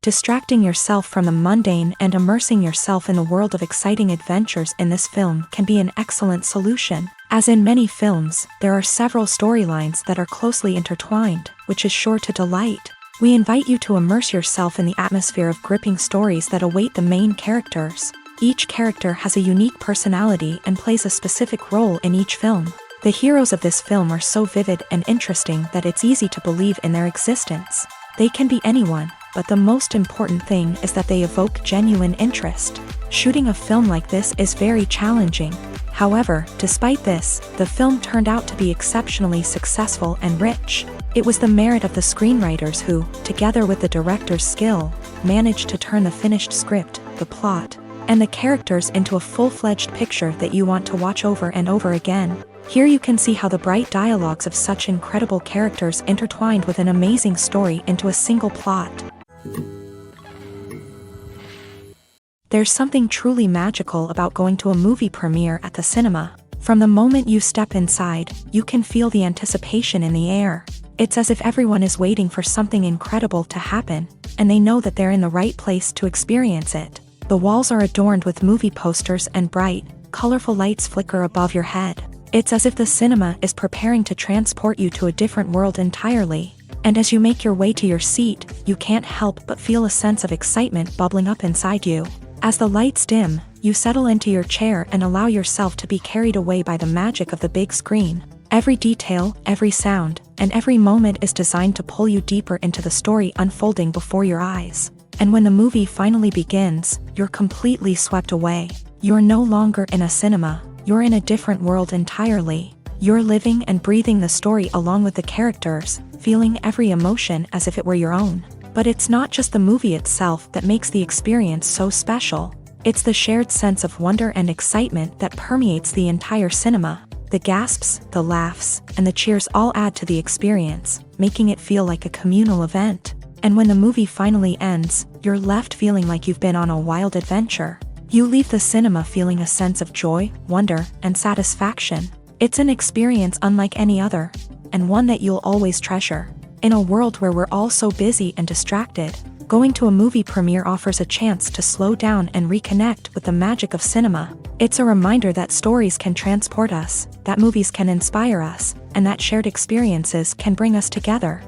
Distracting yourself from the mundane and immersing yourself in the world of exciting adventures in this film can be an excellent solution. As in many films, there are several storylines that are closely intertwined, which is sure to delight. We invite you to immerse yourself in the atmosphere of gripping stories that await the main characters. Each character has a unique personality and plays a specific role in each film. The heroes of this film are so vivid and interesting that it's easy to believe in their existence. They can be anyone, but the most important thing is that they evoke genuine interest. Shooting a film like this is very challenging. However, despite this, the film turned out to be exceptionally successful and rich. It was the merit of the screenwriters who, together with the director's skill, managed to turn the finished script, the plot, and the characters into a full-fledged picture that you want to watch over and over again. Here you can see how the bright dialogues of such incredible characters intertwined with an amazing story into a single plot. There's something truly magical about going to a movie premiere at the cinema. From the moment you step inside, you can feel the anticipation in the air. It's as if everyone is waiting for something incredible to happen, and they know that they're in the right place to experience it. The walls are adorned with movie posters and bright, colorful lights flicker above your head. It's as if the cinema is preparing to transport you to a different world entirely. And as you make your way to your seat, you can't help but feel a sense of excitement bubbling up inside you. As the lights dim, you settle into your chair and allow yourself to be carried away by the magic of the big screen. Every detail, every sound, and every moment is designed to pull you deeper into the story unfolding before your eyes. And when the movie finally begins, you're completely swept away. You're no longer in a cinema. You're in a different world entirely. You're living and breathing the story along with the characters, feeling every emotion as if it were your own. But it's not just the movie itself that makes the experience so special. It's the shared sense of wonder and excitement that permeates the entire cinema. The gasps, the laughs, and the cheers all add to the experience, making it feel like a communal event. And when the movie finally ends, you're left feeling like you've been on a wild adventure. You leave the cinema feeling a sense of joy, wonder, and satisfaction. It's an experience unlike any other, and one that you'll always treasure. In a world where we're all so busy and distracted, going to a movie premiere offers a chance to slow down and reconnect with the magic of cinema. It's a reminder that stories can transport us, that movies can inspire us, and that shared experiences can bring us together.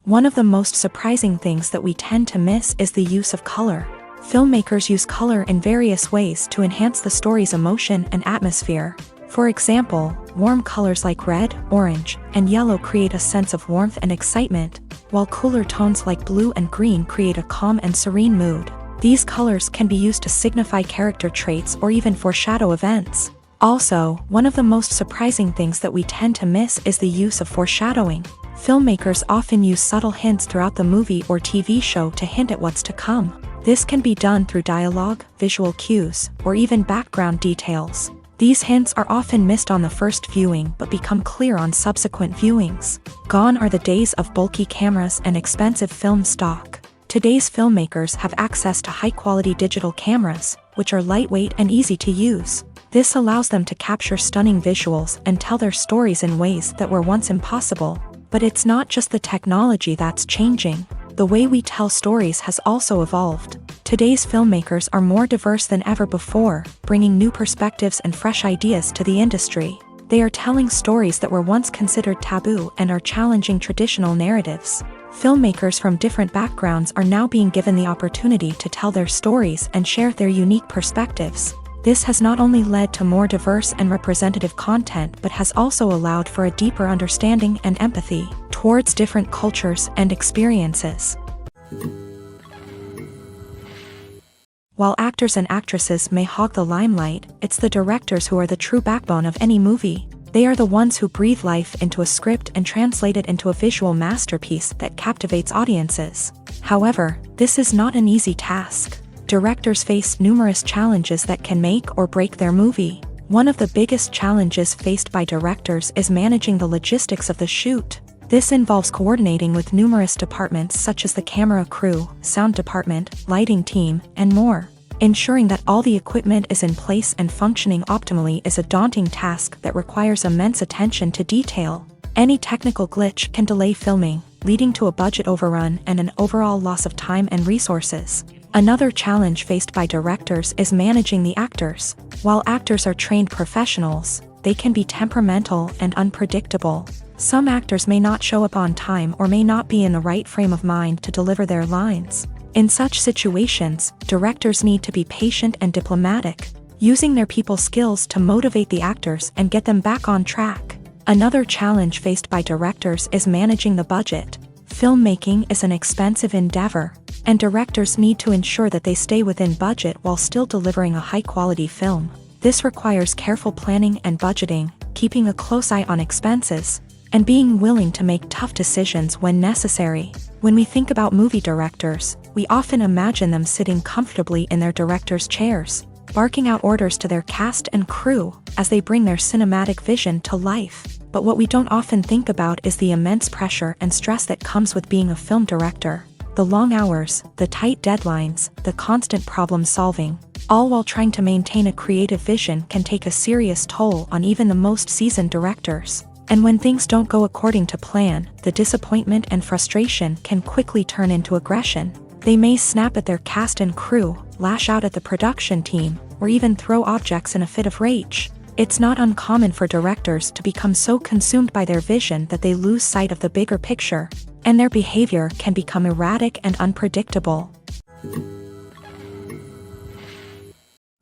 One of the most surprising things that we tend to miss is the use of color. Filmmakers use color in various ways to enhance the story's emotion and atmosphere. For example, warm colors like red, orange, and yellow create a sense of warmth and excitement, while cooler tones like blue and green create a calm and serene mood. These colors can be used to signify character traits or even foreshadow events. Also, one of the most surprising things that we tend to miss is the use of foreshadowing. Filmmakers often use subtle hints throughout the movie or TV show to hint at what's to come. This can be done through dialogue, visual cues, or even background details. These hints are often missed on the first viewing but become clear on subsequent viewings. Gone are the days of bulky cameras and expensive film stock. Today's filmmakers have access to high-quality digital cameras, which are lightweight and easy to use. This allows them to capture stunning visuals and tell their stories in ways that were once impossible. But it's not just the technology that's changing. The way we tell stories has also evolved. Today's filmmakers are more diverse than ever before, bringing new perspectives and fresh ideas to the industry. They are telling stories that were once considered taboo and are challenging traditional narratives. Filmmakers from different backgrounds are now being given the opportunity to tell their stories and share their unique perspectives. This has not only led to more diverse and representative content but has also allowed for a deeper understanding and empathy towards different cultures and experiences. While actors and actresses may hog the limelight, it's the directors who are the true backbone of any movie. They are the ones who breathe life into a script and translate it into a visual masterpiece that captivates audiences. However, this is not an easy task. Directors face numerous challenges that can make or break their movie. One of the biggest challenges faced by directors is managing the logistics of the shoot. This involves coordinating with numerous departments such as the camera crew, sound department, lighting team, and more. Ensuring that all the equipment is in place and functioning optimally is a daunting task that requires immense attention to detail. Any technical glitch can delay filming, leading to a budget overrun and an overall loss of time and resources. Another challenge faced by directors is managing the actors. While actors are trained professionals, they can be temperamental and unpredictable. Some actors may not show up on time or may not be in the right frame of mind to deliver their lines. In such situations, directors need to be patient and diplomatic, using their people skills to motivate the actors and get them back on track. Another challenge faced by directors is managing the budget. Filmmaking is an expensive endeavor, and directors need to ensure that they stay within budget while still delivering a high-quality film. This requires careful planning and budgeting, keeping a close eye on expenses, and being willing to make tough decisions when necessary. When we think about movie directors, we often imagine them sitting comfortably in their director's chairs, barking out orders to their cast and crew as they bring their cinematic vision to life. But what we don't often think about is the immense pressure and stress that comes with being a film director. The long hours, the tight deadlines, the constant problem solving, all while trying to maintain a creative vision can take a serious toll on even the most seasoned directors. And when things don't go according to plan, the disappointment and frustration can quickly turn into aggression. They may snap at their cast and crew, lash out at the production team, or even throw objects in a fit of rage. It's not uncommon for directors to become so consumed by their vision that they lose sight of the bigger picture, and their behavior can become erratic and unpredictable.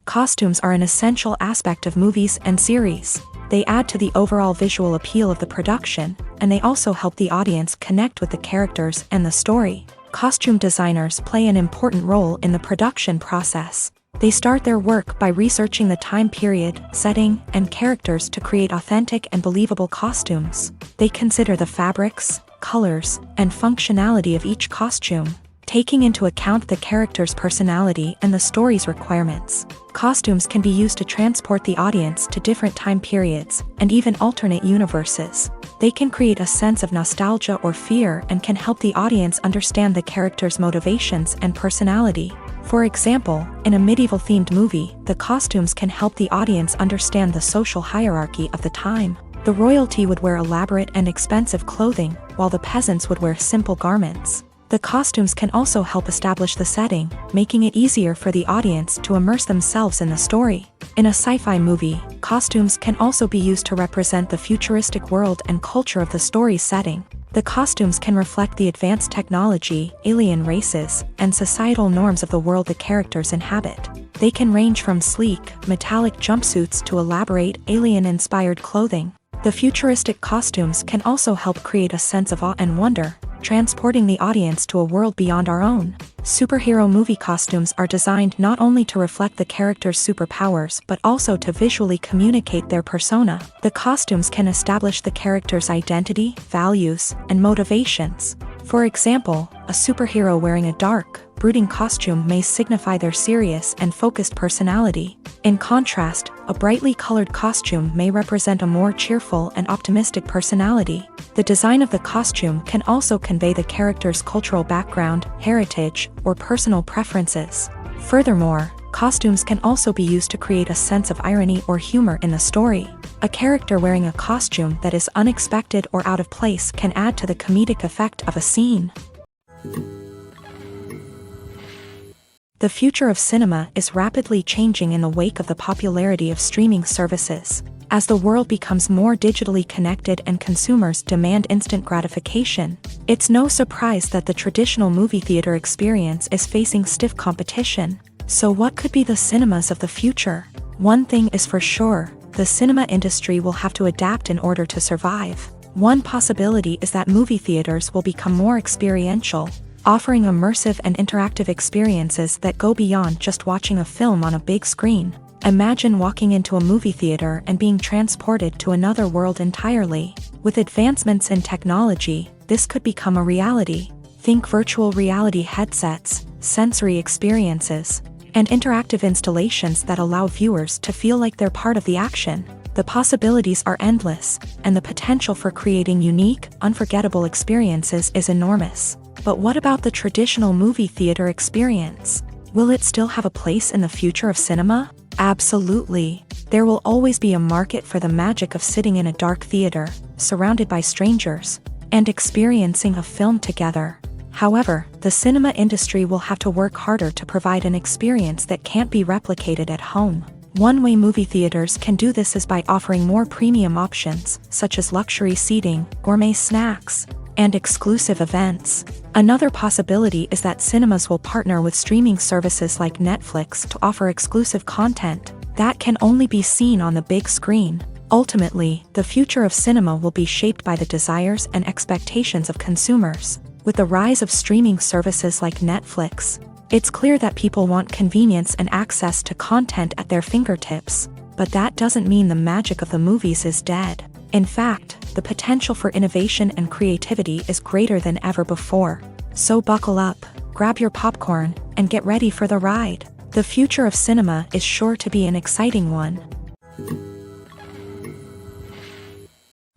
Costumes are an essential aspect of movies and series. They add to the overall visual appeal of the production, and they also help the audience connect with the characters and the story. Costume designers play an important role in the production process. They start their work by researching the time period, setting, and characters to create authentic and believable costumes. They consider the fabrics, colors, and functionality of each costume, taking into account the character's personality and the story's requirements. Costumes can be used to transport the audience to different time periods and even alternate universes. They can create a sense of nostalgia or fear and can help the audience understand the character's motivations and personality. For example, in a medieval-themed movie, the costumes can help the audience understand the social hierarchy of the time. The royalty would wear elaborate and expensive clothing, while the peasants would wear simple garments. The costumes can also help establish the setting, making it easier for the audience to immerse themselves in the story. In a sci-fi movie, costumes can also be used to represent the futuristic world and culture of the story's setting. The costumes can reflect the advanced technology, alien races, and societal norms of the world the characters inhabit. They can range from sleek, metallic jumpsuits to elaborate, alien-inspired clothing. The futuristic costumes can also help create a sense of awe and wonder, transporting the audience to a world beyond our own. Superhero movie costumes are designed not only to reflect the character's superpowers but also to visually communicate their persona. The costumes can establish the character's identity, values, and motivations. For example, a superhero wearing a dark, brooding costume may signify their serious and focused personality. In contrast, a brightly colored costume may represent a more cheerful and optimistic personality. The design of the costume can also convey the character's cultural background, heritage, or personal preferences. Furthermore, costumes can also be used to create a sense of irony or humor in the story. A character wearing a costume that is unexpected or out of place can add to the comedic effect of a scene. The future of cinema is rapidly changing in the wake of the popularity of streaming services. As the world becomes more digitally connected and consumers demand instant gratification, it's no surprise that the traditional movie theater experience is facing stiff competition. So what could be the cinemas of the future? One thing is for sure, the cinema industry will have to adapt in order to survive. One possibility is that movie theaters will become more experiential, offering immersive and interactive experiences that go beyond just watching a film on a big screen. Imagine walking into a movie theater and being transported to another world entirely. With advancements in technology, this could become a reality. Think virtual reality headsets, sensory experiences, and interactive installations that allow viewers to feel like they're part of the action. The possibilities are endless, and the potential for creating unique, unforgettable experiences is enormous. But what about the traditional movie theater experience? Will it still have a place in the future of cinema? Absolutely. There will always be a market for the magic of sitting in a dark theater, surrounded by strangers, and experiencing a film together. However, the cinema industry will have to work harder to provide an experience that can't be replicated at home. One way movie theaters can do this is by offering more premium options, such as luxury seating, gourmet snacks, and exclusive events. Another possibility is that cinemas will partner with streaming services like Netflix to offer exclusive content that can only be seen on the big screen. Ultimately, the future of cinema will be shaped by the desires and expectations of consumers. With the rise of streaming services like Netflix, it's clear that people want convenience and access to content at their fingertips. But that doesn't mean the magic of the movies is dead. In fact, the potential for innovation and creativity is greater than ever before. So buckle up, grab your popcorn, and get ready for the ride. The future of cinema is sure to be an exciting one.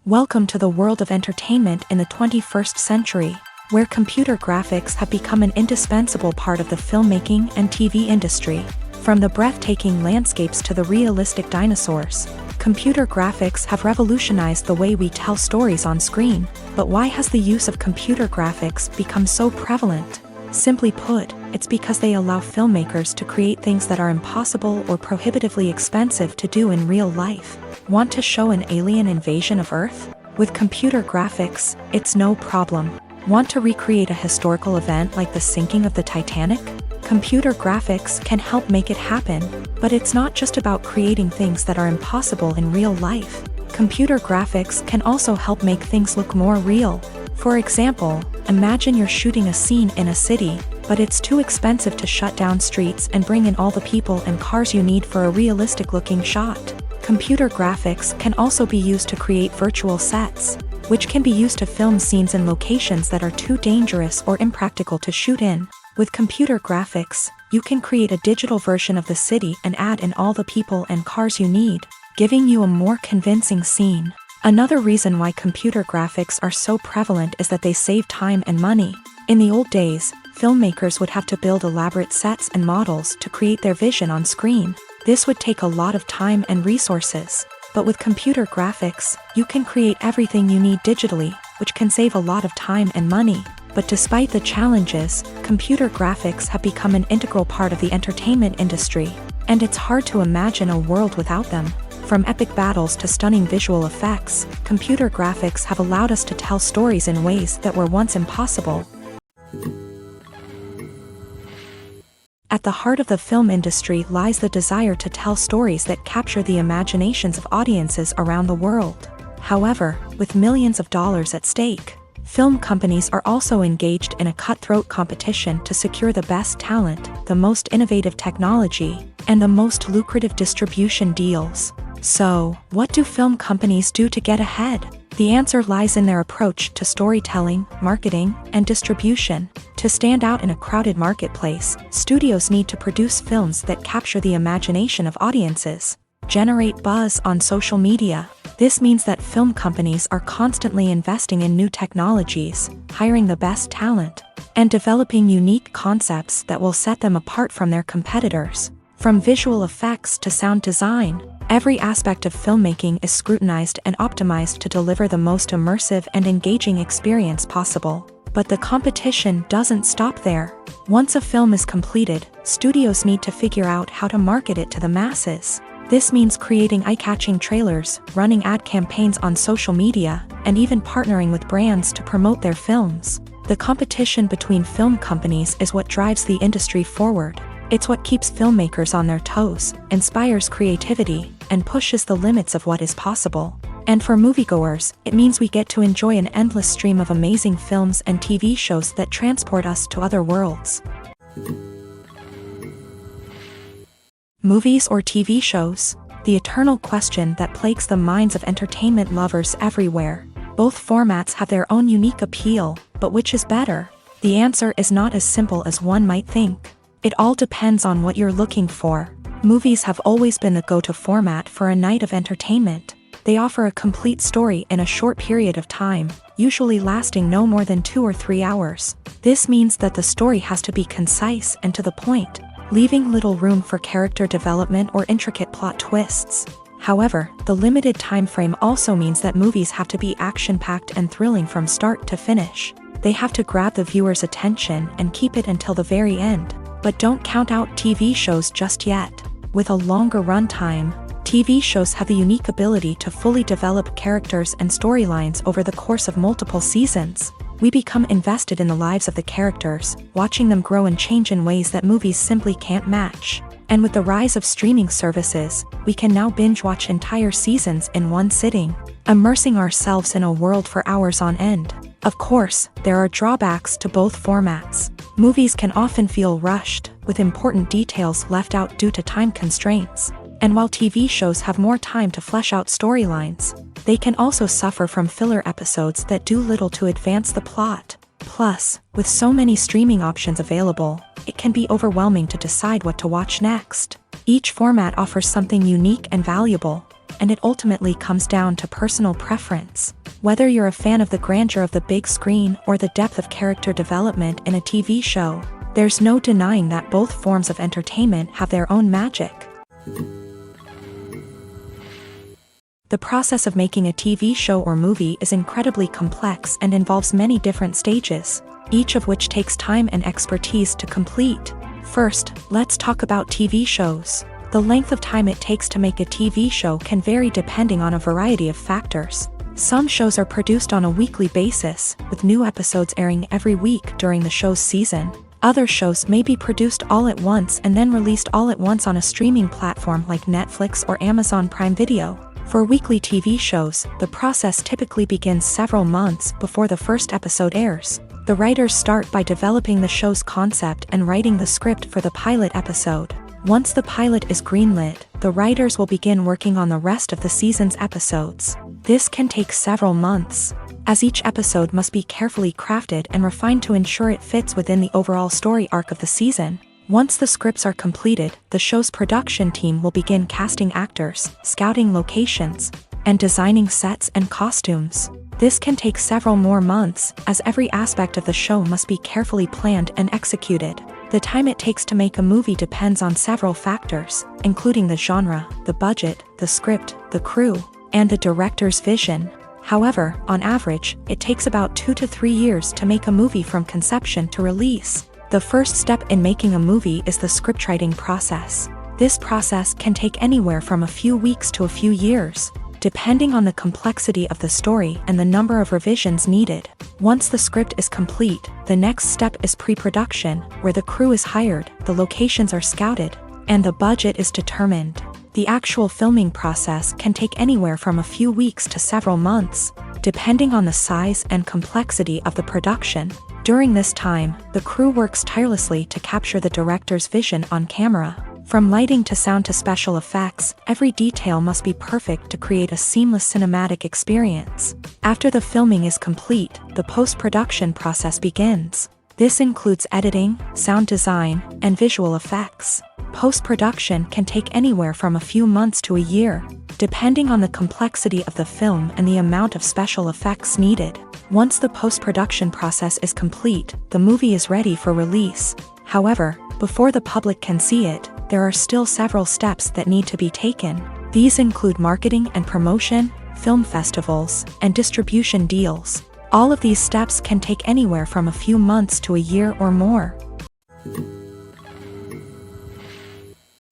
Welcome to the world of entertainment in the 21st century, where computer graphics have become an indispensable part of the filmmaking and TV industry. From the breathtaking landscapes to the realistic dinosaurs, computer graphics have revolutionized the way we tell stories on screen. But why has the use of computer graphics become so prevalent? Simply put, it's because they allow filmmakers to create things that are impossible or prohibitively expensive to do in real life. Want to show an alien invasion of Earth? With computer graphics, it's no problem. Want to recreate a historical event like the sinking of the Titanic? Computer graphics can help make it happen. But it's not just about creating things that are impossible in real life. Computer graphics can also help make things look more real. For example, imagine you're shooting a scene in a city, but it's too expensive to shut down streets and bring in all the people and cars you need for a realistic-looking shot. Computer graphics can also be used to create virtual sets, which can be used to film scenes in locations that are too dangerous or impractical to shoot in. With computer graphics, you can create a digital version of the city and add in all the people and cars you need, giving you a more convincing scene. Another reason why computer graphics are so prevalent is that they save time and money. In the old days, filmmakers would have to build elaborate sets and models to create their vision on screen. This would take a lot of time and resources. But with computer graphics, you can create everything you need digitally, which can save a lot of time and money. But despite the challenges, computer graphics have become an integral part of the entertainment industry, and it's hard to imagine a world without them. From epic battles to stunning visual effects, computer graphics have allowed us to tell stories in ways that were once impossible. At the heart of the film industry lies the desire to tell stories that capture the imaginations of audiences around the world. However, with millions of dollars at stake, film companies are also engaged in a cutthroat competition to secure the best talent, the most innovative technology, and the most lucrative distribution deals. So, what do film companies do to get ahead? The answer lies in their approach to storytelling, marketing, and distribution. To stand out in a crowded marketplace, studios need to produce films that capture the imagination of audiences, generate buzz on social media. This means that film companies are constantly investing in new technologies, hiring the best talent, and developing unique concepts that will set them apart from their competitors. From visual effects to sound design, every aspect of filmmaking is scrutinized and optimized to deliver the most immersive and engaging experience possible. But the competition doesn't stop there. Once a film is completed, studios need to figure out how to market it to the masses. This means creating eye-catching trailers, running ad campaigns on social media, and even partnering with brands to promote their films. The competition between film companies is what drives the industry forward. It's what keeps filmmakers on their toes, inspires creativity, and pushes the limits of what is possible. And for moviegoers, it means we get to enjoy an endless stream of amazing films and TV shows that transport us to other worlds. Movies or TV shows? The eternal question that plagues the minds of entertainment lovers everywhere. Both formats have their own unique appeal, but which is better? The answer is not as simple as one might think. It all depends on what you're looking for. Movies have always been the go-to format for a night of entertainment. They offer a complete story in a short period of time, usually lasting no more than 2 or 3 hours. This means that the story has to be concise and to the point. leaving little room for character development or intricate plot twists. However, the limited time frame also means that movies have to be action-packed and thrilling from start to finish. They have to grab the viewer's attention and keep it until the very end. But don't count out TV shows just yet. With a longer runtime, TV shows have the unique ability to fully develop characters and storylines over the course of multiple seasons. We become invested in the lives of the characters, watching them grow and change in ways that movies simply can't match. And with the rise of streaming services, we can now binge-watch entire seasons in one sitting, immersing ourselves in a world for hours on end. Of course, there are drawbacks to both formats. Movies can often feel rushed, with important details left out due to time constraints. And while TV shows have more time to flesh out storylines, they can also suffer from filler episodes that do little to advance the plot. Plus, with so many streaming options available, it can be overwhelming to decide what to watch next. Each format offers something unique and valuable, and it ultimately comes down to personal preference. Whether you're a fan of the grandeur of the big screen or the depth of character development in a TV show, there's no denying that both forms of entertainment have their own magic. The process of making a TV show or movie is incredibly complex and involves many different stages, each of which takes time and expertise to complete. First, let's talk about TV shows. The length of time it takes to make a TV show can vary depending on a variety of factors. Some shows are produced on a weekly basis, with new episodes airing every week during the show's season. Other shows may be produced all at once and then released all at once on a streaming platform like Netflix or Amazon Prime Video. For weekly TV shows, the process typically begins several months before the first episode airs. The writers start by developing the show's concept and writing the script for the pilot episode. Once the pilot is greenlit, the writers will begin working on the rest of the season's episodes. This can take several months, as each episode must be carefully crafted and refined to ensure it fits within the overall story arc of the season. Once the scripts are completed, the show's production team will begin casting actors, scouting locations, and designing sets and costumes. This can take several more months, as every aspect of the show must be carefully planned and executed. The time it takes to make a movie depends on several factors, including the genre, the budget, the script, the crew, and the director's vision. However, on average, it takes about 2 to 3 years to make a movie from conception to release. The first step in making a movie is the scriptwriting process. This process can take anywhere from a few weeks to a few years, depending on the complexity of the story and the number of revisions needed. Once the script is complete, the next step is pre-production, where the crew is hired, the locations are scouted, and the budget is determined. The actual filming process can take anywhere from a few weeks to several months, depending on the size and complexity of the production. During this time, the crew works tirelessly to capture the director's vision on camera. From lighting to sound to special effects, every detail must be perfect to create a seamless cinematic experience. After the filming is complete, the post-production process begins. This includes editing, sound design, and visual effects. Post-production can take anywhere from a few months to a year, depending on the complexity of the film and the amount of special effects needed. Once the post-production process is complete, the movie is ready for release. However, before the public can see it, there are still several steps that need to be taken. These include marketing and promotion, film festivals, and distribution deals. All of these steps can take anywhere from a few months to a year or more.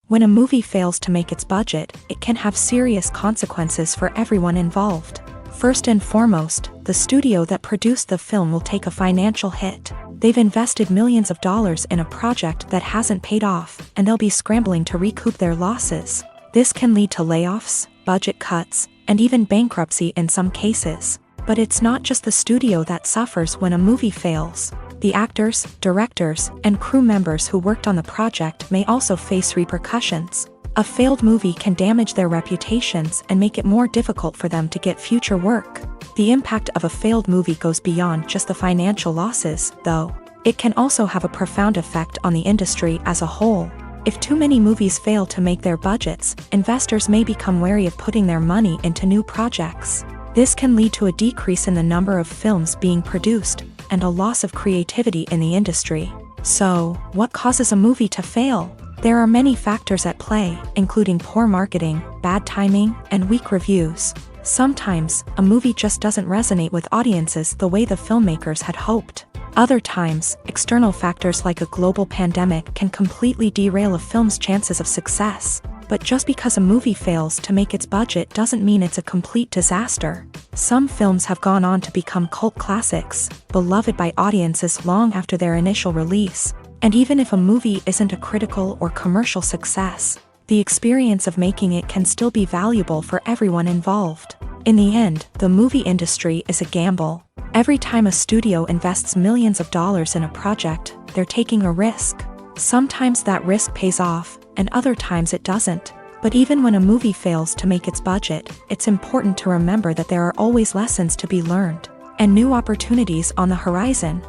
When a movie fails to make its budget, it can have serious consequences for everyone involved. First and foremost, the studio that produced the film will take a financial hit. They've invested millions of dollars in a project that hasn't paid off, and they'll be scrambling to recoup their losses. This can lead to layoffs, budget cuts, and even bankruptcy in some cases. But it's not just the studio that suffers when a movie fails. The actors, directors, and crew members who worked on the project may also face repercussions. A failed movie can damage their reputations and make it more difficult for them to get future work. The impact of a failed movie goes beyond just the financial losses, though. It can also have a profound effect on the industry as a whole. If too many movies fail to make their budgets, investors may become wary of putting their money into new projects. This can lead to a decrease in the number of films being produced, and a loss of creativity in the industry. So, what causes a movie to fail? There are many factors at play, including poor marketing, bad timing, and weak reviews. Sometimes, a movie just doesn't resonate with audiences the way the filmmakers had hoped. Other times, external factors like a global pandemic can completely derail a film's chances of success. But just because a movie fails to make its budget doesn't mean it's a complete disaster. Some films have gone on to become cult classics, beloved by audiences long after their initial release. And even if a movie isn't a critical or commercial success, the experience of making it can still be valuable for everyone involved. In the end, the movie industry is a gamble. Every time a studio invests millions of dollars in a project, they're taking a risk. Sometimes that risk pays off, and other times it doesn't. But even when a movie fails to make its budget, it's important to remember that there are always lessons to be learned, and new opportunities on the horizon.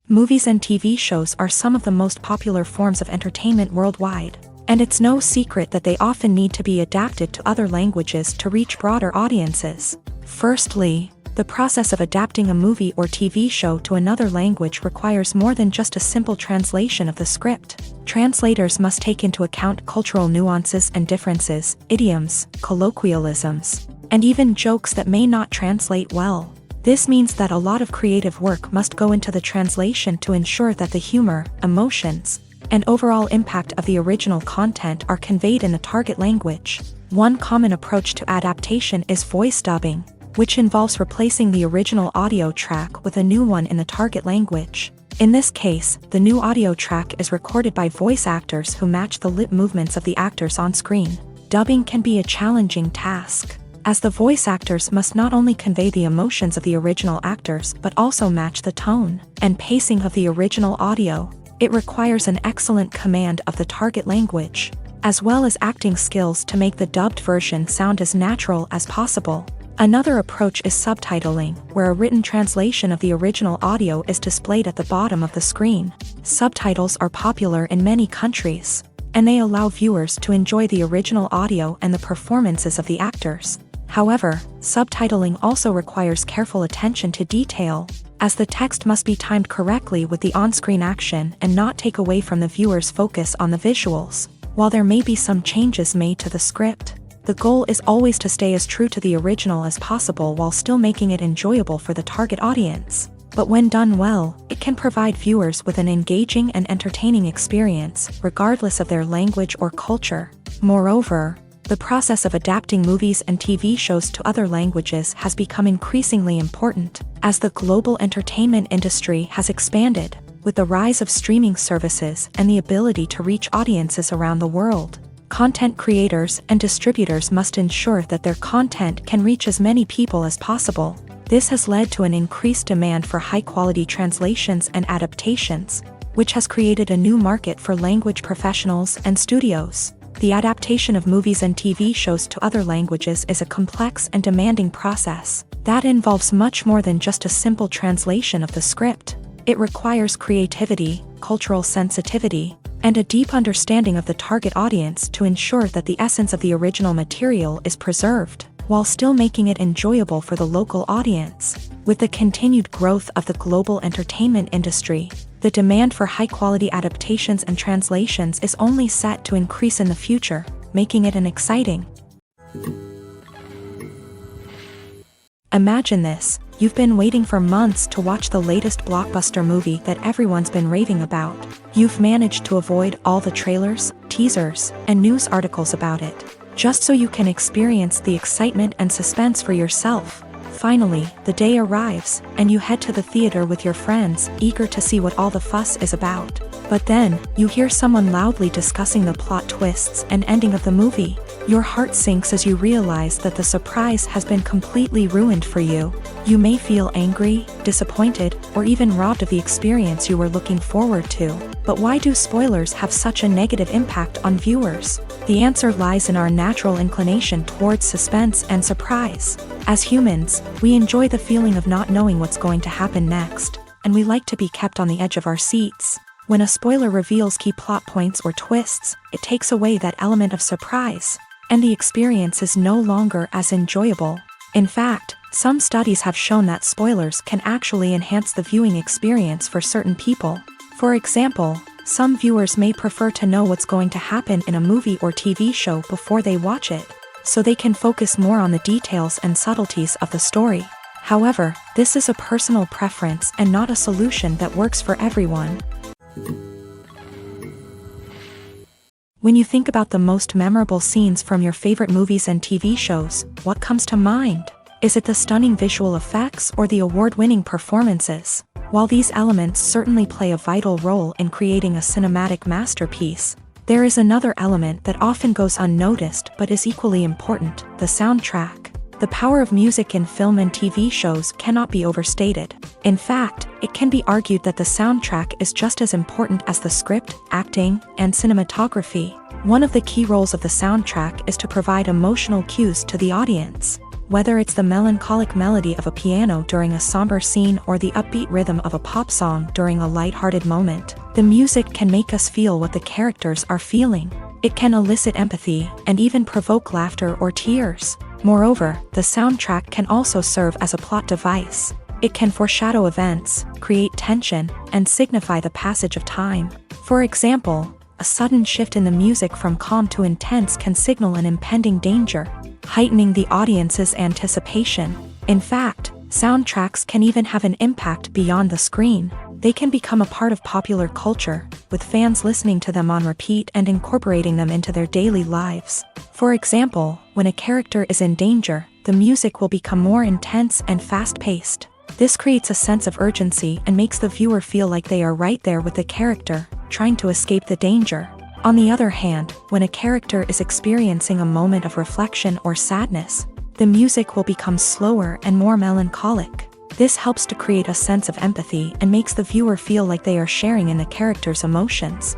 Movies and TV shows are some of the most popular forms of entertainment worldwide, and it's no secret that they often need to be adapted to other languages to reach broader audiences. Firstly, the process of adapting a movie or TV show to another language requires more than just a simple translation of the script. Translators must take into account cultural nuances and differences, idioms, colloquialisms, and even jokes that may not translate well. This means that a lot of creative work must go into the translation to ensure that the humor, emotions, and overall impact of the original content are conveyed in the target language. One common approach to adaptation is voice dubbing, which involves replacing the original audio track with a new one in the target language. In this case, the new audio track is recorded by voice actors who match the lip movements of the actors on screen. Dubbing can be a challenging task, as the voice actors must not only convey the emotions of the original actors but also match the tone and pacing of the original audio. It requires an excellent command of the target language, as well as acting skills to make the dubbed version sound as natural as possible. Another approach is subtitling, where a written translation of the original audio is displayed at the bottom of the screen. Subtitles are popular in many countries, and they allow viewers to enjoy the original audio and the performances of the actors. However, subtitling also requires careful attention to detail, as the text must be timed correctly with the on-screen action and not take away from the viewer's focus on the visuals. While there may be some changes made to the script, the goal is always to stay as true to the original as possible while still making it enjoyable for the target audience. But when done well, it can provide viewers with an engaging and entertaining experience, regardless of their language or culture. Moreover, the process of adapting movies and TV shows to other languages has become increasingly important, as the global entertainment industry has expanded, with the rise of streaming services and the ability to reach audiences around the world. Content creators and distributors must ensure that their content can reach as many people as possible. This has led to an increased demand for high-quality translations and adaptations, which has created a new market for language professionals and studios. The adaptation of movies and TV shows to other languages is a complex and demanding process that involves much more than just a simple translation of the script. It requires creativity, cultural sensitivity, and a deep understanding of the target audience to ensure that the essence of the original material is preserved, while still making it enjoyable for the local audience. With the continued growth of the global entertainment industry, the demand for high-quality adaptations and translations is only set to increase in the future, making it an exciting. Imagine this: you've been waiting for months to watch the latest blockbuster movie that everyone's been raving about. You've managed to avoid all the trailers, teasers, and news articles about it, just so you can experience the excitement and suspense for yourself. Finally, the day arrives, and you head to the theater with your friends, eager to see what all the fuss is about. But then, you hear someone loudly discussing the plot twists and ending of the movie. Your heart sinks as you realize that the surprise has been completely ruined for you. You may feel angry, disappointed, or even robbed of the experience you were looking forward to. But why do spoilers have such a negative impact on viewers? The answer lies in our natural inclination towards suspense and surprise. As humans, we enjoy the feeling of not knowing what's going to happen next, and we like to be kept on the edge of our seats. When a spoiler reveals key plot points or twists, it takes away that element of surprise, and the experience is no longer as enjoyable. In fact, some studies have shown that spoilers can actually enhance the viewing experience for certain people. For example, some viewers may prefer to know what's going to happen in a movie or TV show before they watch it, so they can focus more on the details and subtleties of the story. However, this is a personal preference and not a solution that works for everyone. When you think about the most memorable scenes from your favorite movies and TV shows, what comes to mind? Is it the stunning visual effects or the award-winning performances? While these elements certainly play a vital role in creating a cinematic masterpiece, there is another element that often goes unnoticed but is equally important: the soundtrack. The power of music in film and TV shows cannot be overstated. In fact, it can be argued that the soundtrack is just as important as the script, acting, and cinematography. One of the key roles of the soundtrack is to provide emotional cues to the audience. Whether it's the melancholic melody of a piano during a somber scene or the upbeat rhythm of a pop song during a light-hearted moment, the music can make us feel what the characters are feeling. It can elicit empathy and even provoke laughter or tears. Moreover, the soundtrack can also serve as a plot device. It can foreshadow events, create tension, and signify the passage of time. For example, a sudden shift in the music from calm to intense can signal an impending danger, heightening the audience's anticipation. In fact, soundtracks can even have an impact beyond the screen. They can become a part of popular culture, with fans listening to them on repeat and incorporating them into their daily lives. For example, when a character is in danger, the music will become more intense and fast-paced. This creates a sense of urgency and makes the viewer feel like they are right there with the character, trying to escape the danger. On the other hand, when a character is experiencing a moment of reflection or sadness, the music will become slower and more melancholic. This helps to create a sense of empathy and makes the viewer feel like they are sharing in the character's emotions.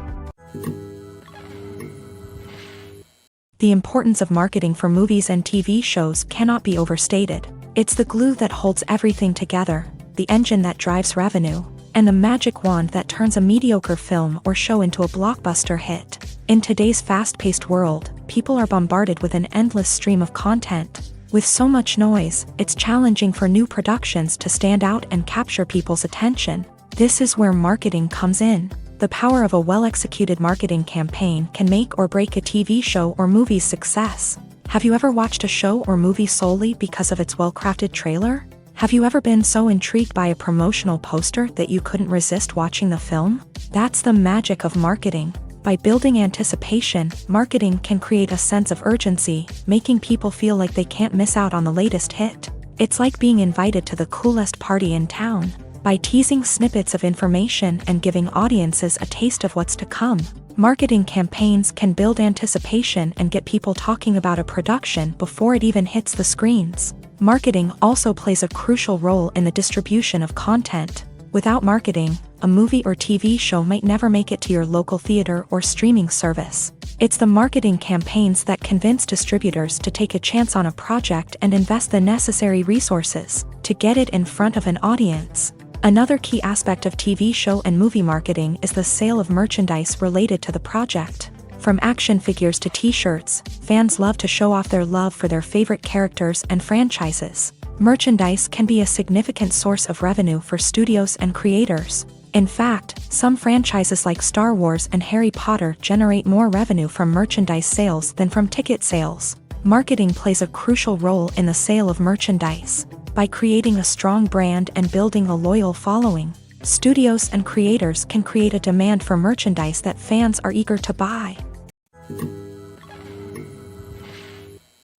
The importance of marketing for movies and TV shows cannot be overstated. It's the glue that holds everything together, the engine that drives revenue, and the magic wand that turns a mediocre film or show into a blockbuster hit. In today's fast-paced world, people are bombarded with an endless stream of content. With so much noise, it's challenging for new productions to stand out and capture people's attention. This is where marketing comes in. The power of a well-executed marketing campaign can make or break a TV show or movie's success. Have you ever watched a show or movie solely because of its well-crafted trailer? Have you ever been so intrigued by a promotional poster that you couldn't resist watching the film? That's the magic of marketing. By building anticipation, marketing can create a sense of urgency, making people feel like they can't miss out on the latest hit. It's like being invited to the coolest party in town. By teasing snippets of information and giving audiences a taste of what's to come, marketing campaigns can build anticipation and get people talking about a production before it even hits the screens. Marketing also plays a crucial role in the distribution of content. Without marketing, a movie or TV show might never make it to your local theater or streaming service. It's the marketing campaigns that convince distributors to take a chance on a project and invest the necessary resources to get it in front of an audience. Another key aspect of TV show and movie marketing is the sale of merchandise related to the project. From action figures to t-shirts, fans love to show off their love for their favorite characters and franchises. Merchandise can be a significant source of revenue for studios and creators. In fact, some franchises like Star Wars and Harry Potter generate more revenue from merchandise sales than from ticket sales. Marketing plays a crucial role in the sale of merchandise. By creating a strong brand and building a loyal following, studios and creators can create a demand for merchandise that fans are eager to buy.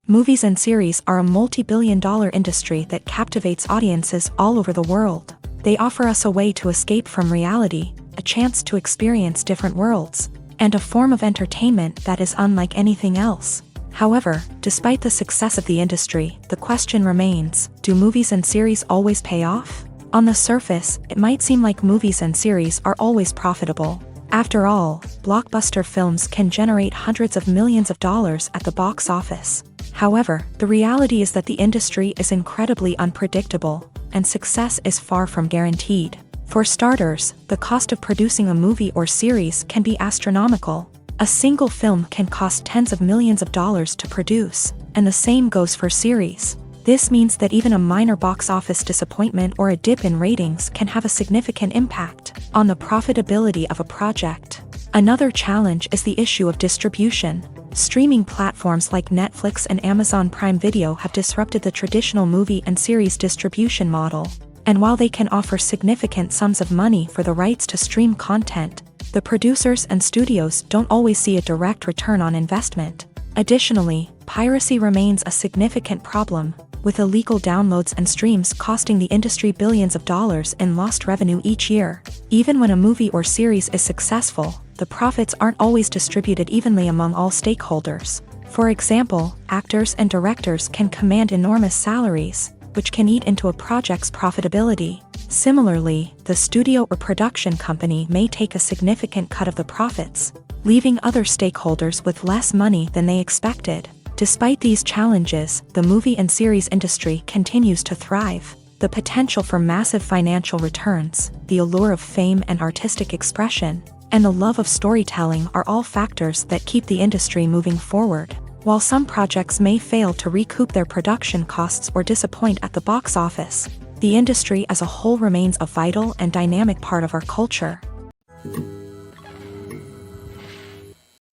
Movies and series are a multi-billion-dollar industry that captivates audiences all over the world. They offer us a way to escape from reality, a chance to experience different worlds, and a form of entertainment that is unlike anything else. However, despite the success of the industry, the question remains, do movies and series always pay off? On the surface, it might seem like movies and series are always profitable. After all, blockbuster films can generate hundreds of millions of dollars at the box office. However, the reality is that the industry is incredibly unpredictable, and success is far from guaranteed. For starters, the cost of producing a movie or series can be astronomical. A single film can cost tens of millions of dollars to produce, and the same goes for series. This means that even a minor box office disappointment or a dip in ratings can have a significant impact on the profitability of a project. Another challenge is the issue of distribution. Streaming platforms like Netflix and Amazon Prime Video have disrupted the traditional movie and series distribution model. And while they can offer significant sums of money for the rights to stream content, the producers and studios don't always see a direct return on investment. Additionally, piracy remains a significant problem, with illegal downloads and streams costing the industry billions of dollars in lost revenue each year. Even when a movie or series is successful, the profits aren't always distributed evenly among all stakeholders. For example, actors and directors can command enormous salaries, which can eat into a project's profitability. Similarly, the studio or production company may take a significant cut of the profits, leaving other stakeholders with less money than they expected. Despite these challenges, the movie and series industry continues to thrive. The potential for massive financial returns, the allure of fame and artistic expression, and the love of storytelling are all factors that keep the industry moving forward. While some projects may fail to recoup their production costs or disappoint at the box office, the industry as a whole remains a vital and dynamic part of our culture.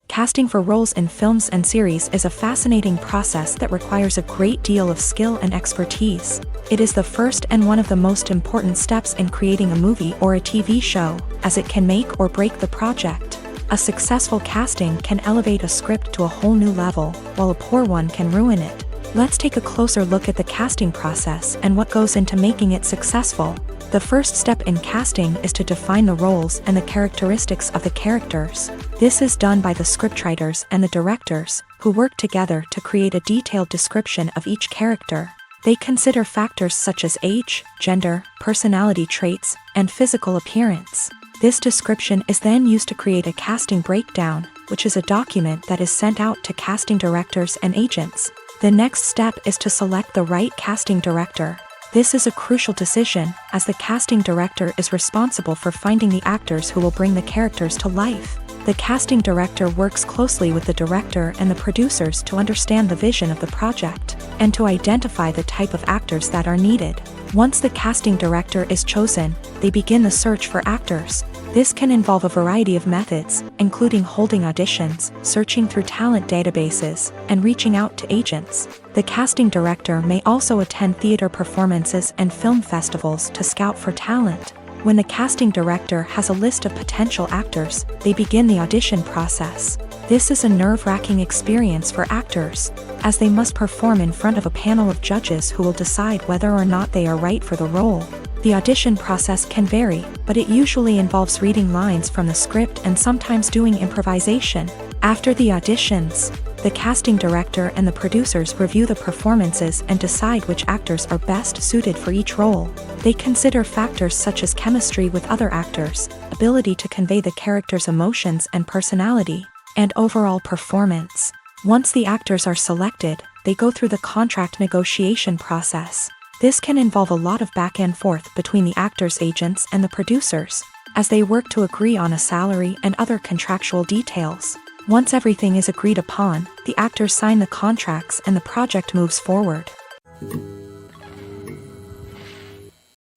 Casting for roles in films and series is a fascinating process that requires a great deal of skill and expertise. It is the first and one of the most important steps in creating a movie or a TV show, as it can make or break the project. A successful casting can elevate a script to a whole new level, while a poor one can ruin it. Let's take a closer look at the casting process and what goes into making it successful. The first step in casting is to define the roles and the characteristics of the characters. This is done by the scriptwriters and the directors, who work together to create a detailed description of each character. They consider factors such as age, gender, personality traits, and physical appearance. This description is then used to create a casting breakdown, which is a document that is sent out to casting directors and agents. The next step is to select the right casting director. This is a crucial decision, as the casting director is responsible for finding the actors who will bring the characters to life. The casting director works closely with the director and the producers to understand the vision of the project, and to identify the type of actors that are needed. Once the casting director is chosen, they begin the search for actors. This can involve a variety of methods, including holding auditions, searching through talent databases, and reaching out to agents. The casting director may also attend theater performances and film festivals to scout for talent. When the casting director has a list of potential actors, they begin the audition process. This is a nerve-wracking experience for actors, as they must perform in front of a panel of judges who will decide whether or not they are right for the role. The audition process can vary, but it usually involves reading lines from the script and sometimes doing improvisation. After the auditions, the casting director and the producers review the performances and decide which actors are best suited for each role. They consider factors such as chemistry with other actors, ability to convey the character's emotions and personality, and overall performance. Once the actors are selected, they go through the contract negotiation process. This can involve a lot of back and forth between the actors' agents and the producers, as they work to agree on a salary and other contractual details. Once everything is agreed upon, the actors sign the contracts and the project moves forward.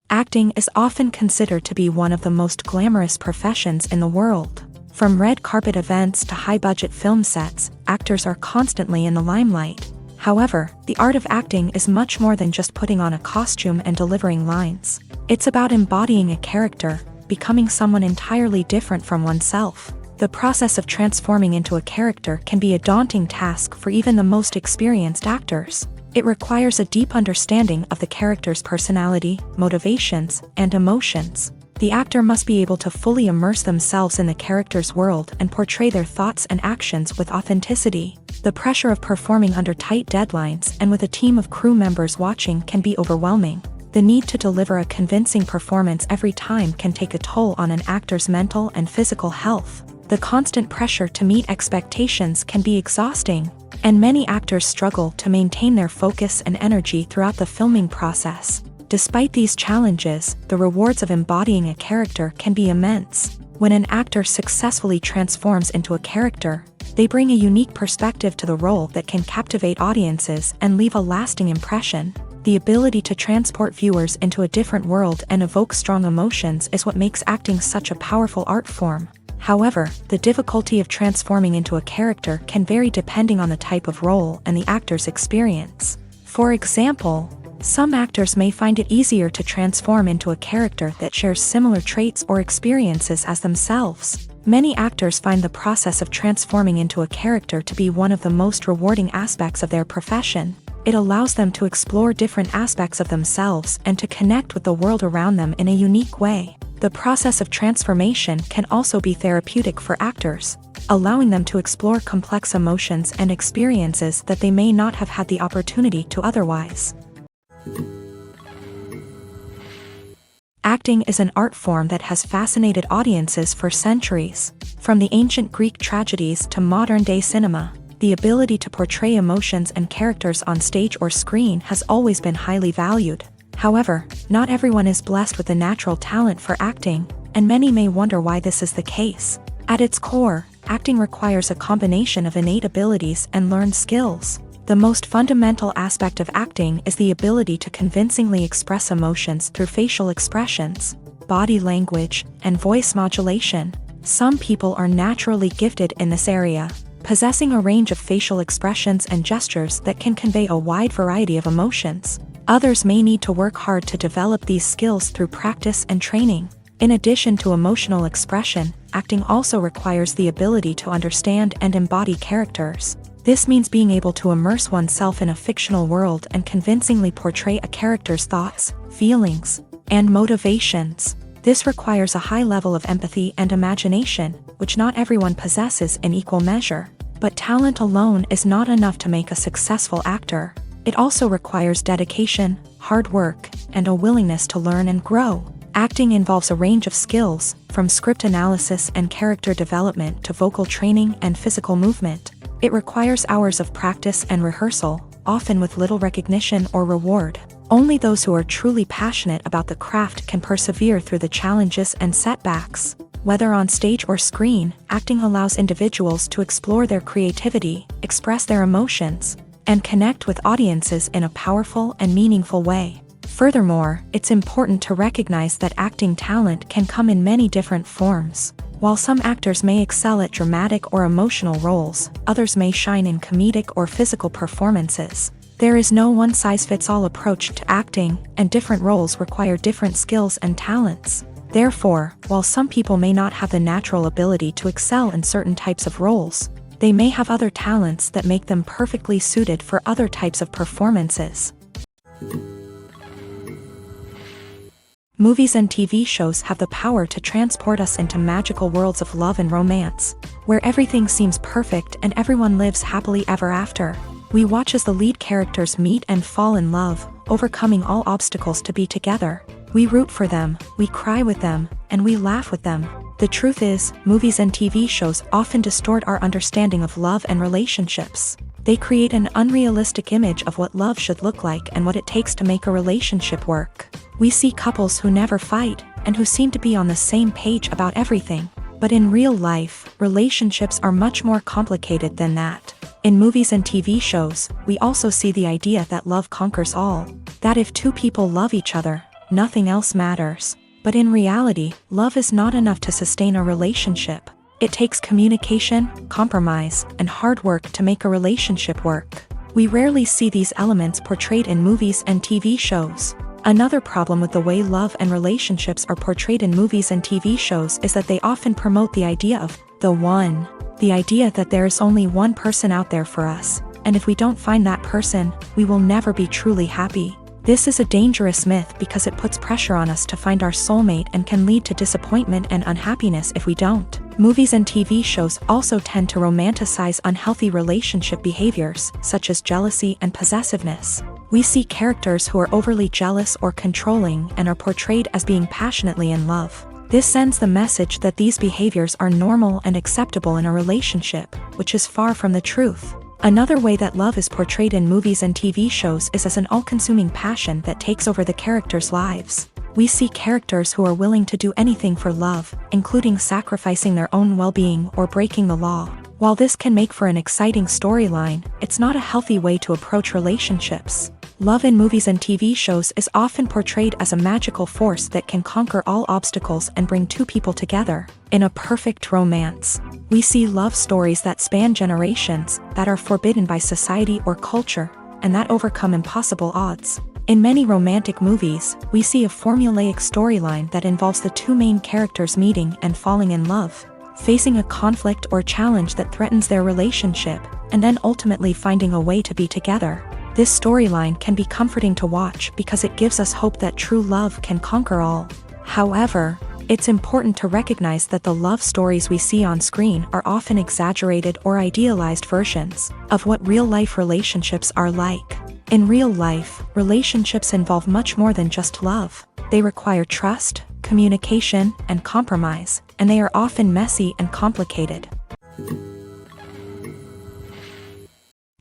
Acting is often considered to be one of the most glamorous professions in the world. From red carpet events to high-budget film sets, actors are constantly in the limelight. However, the art of acting is much more than just putting on a costume and delivering lines. It's about embodying a character, becoming someone entirely different from oneself. The process of transforming into a character can be a daunting task for even the most experienced actors. It requires a deep understanding of the character's personality, motivations, and emotions. The actor must be able to fully immerse themselves in the character's world and portray their thoughts and actions with authenticity. The pressure of performing under tight deadlines and with a team of crew members watching can be overwhelming. The need to deliver a convincing performance every time can take a toll on an actor's mental and physical health. The constant pressure to meet expectations can be exhausting, and many actors struggle to maintain their focus and energy throughout the filming process. Despite these challenges, the rewards of embodying a character can be immense. When an actor successfully transforms into a character, they bring a unique perspective to the role that can captivate audiences and leave a lasting impression. The ability to transport viewers into a different world and evoke strong emotions is what makes acting such a powerful art form. However, the difficulty of transforming into a character can vary depending on the type of role and the actor's experience. For example, some actors may find it easier to transform into a character that shares similar traits or experiences as themselves. Many actors find the process of transforming into a character to be one of the most rewarding aspects of their profession. It allows them to explore different aspects of themselves and to connect with the world around them in a unique way. The process of transformation can also be therapeutic for actors, allowing them to explore complex emotions and experiences that they may not have had the opportunity to otherwise. Acting is an art form that has fascinated audiences for centuries. From the ancient Greek tragedies to modern-day cinema, the ability to portray emotions and characters on stage or screen has always been highly valued. However, not everyone is blessed with the natural talent for acting, and many may wonder why this is the case. At its core, acting requires a combination of innate abilities and learned skills. The most fundamental aspect of acting is the ability to convincingly express emotions through facial expressions, body language, and voice modulation. Some people are naturally gifted in this area, possessing a range of facial expressions and gestures that can convey a wide variety of emotions. Others may need to work hard to develop these skills through practice and training. In addition to emotional expression, acting also requires the ability to understand and embody characters. This means being able to immerse oneself in a fictional world and convincingly portray a character's thoughts, feelings, and motivations. This requires a high level of empathy and imagination, which not everyone possesses in equal measure. But talent alone is not enough to make a successful actor. It also requires dedication, hard work, and a willingness to learn and grow. Acting involves a range of skills, from script analysis and character development to vocal training and physical movement. It requires hours of practice and rehearsal, often with little recognition or reward. Only those who are truly passionate about the craft can persevere through the challenges and setbacks. Whether on stage or screen, acting allows individuals to explore their creativity, express their emotions, and connect with audiences in a powerful and meaningful way. Furthermore, it's important to recognize that acting talent can come in many different forms. While some actors may excel at dramatic or emotional roles, others may shine in comedic or physical performances. There is no one-size-fits-all approach to acting, and different roles require different skills and talents. Therefore, while some people may not have the natural ability to excel in certain types of roles, they may have other talents that make them perfectly suited for other types of performances. Movies and TV shows have the power to transport us into magical worlds of love and romance, where everything seems perfect and everyone lives happily ever after. We watch as the lead characters meet and fall in love, overcoming all obstacles to be together. We root for them, we cry with them, and we laugh with them. The truth is, movies and TV shows often distort our understanding of love and relationships. They create an unrealistic image of what love should look like and what it takes to make a relationship work. We see couples who never fight, and who seem to be on the same page about everything. But in real life, relationships are much more complicated than that. In movies and TV shows, we also see the idea that love conquers all. That if two people love each other, nothing else matters. But in reality, love is not enough to sustain a relationship. It takes communication, compromise, and hard work to make a relationship work. We rarely see these elements portrayed in movies and TV shows. Another problem with the way love and relationships are portrayed in movies and TV shows is that they often promote the idea of the one. The idea that there is only one person out there for us, and if we don't find that person, we will never be truly happy. This is a dangerous myth because it puts pressure on us to find our soulmate and can lead to disappointment and unhappiness if we don't. Movies and TV shows also tend to romanticize unhealthy relationship behaviors, such as jealousy and possessiveness. We see characters who are overly jealous or controlling and are portrayed as being passionately in love. This sends the message that these behaviors are normal and acceptable in a relationship, which is far from the truth. Another way that love is portrayed in movies and TV shows is as an all-consuming passion that takes over the characters' lives. We see characters who are willing to do anything for love, including sacrificing their own well-being or breaking the law. While this can make for an exciting storyline, it's not a healthy way to approach relationships. Love in movies and TV shows is often portrayed as a magical force that can conquer all obstacles and bring two people together in a perfect romance. We see love stories that span generations, that are forbidden by society or culture, and that overcome impossible odds. In many romantic movies, we see a formulaic storyline that involves the two main characters meeting and falling in love, facing a conflict or challenge that threatens their relationship, and then ultimately finding a way to be together. This storyline can be comforting to watch because it gives us hope that true love can conquer all. However, it's important to recognize that the love stories we see on screen are often exaggerated or idealized versions of what real-life relationships are like. In real life, relationships involve much more than just love. They require trust, communication, and compromise, and they are often messy and complicated.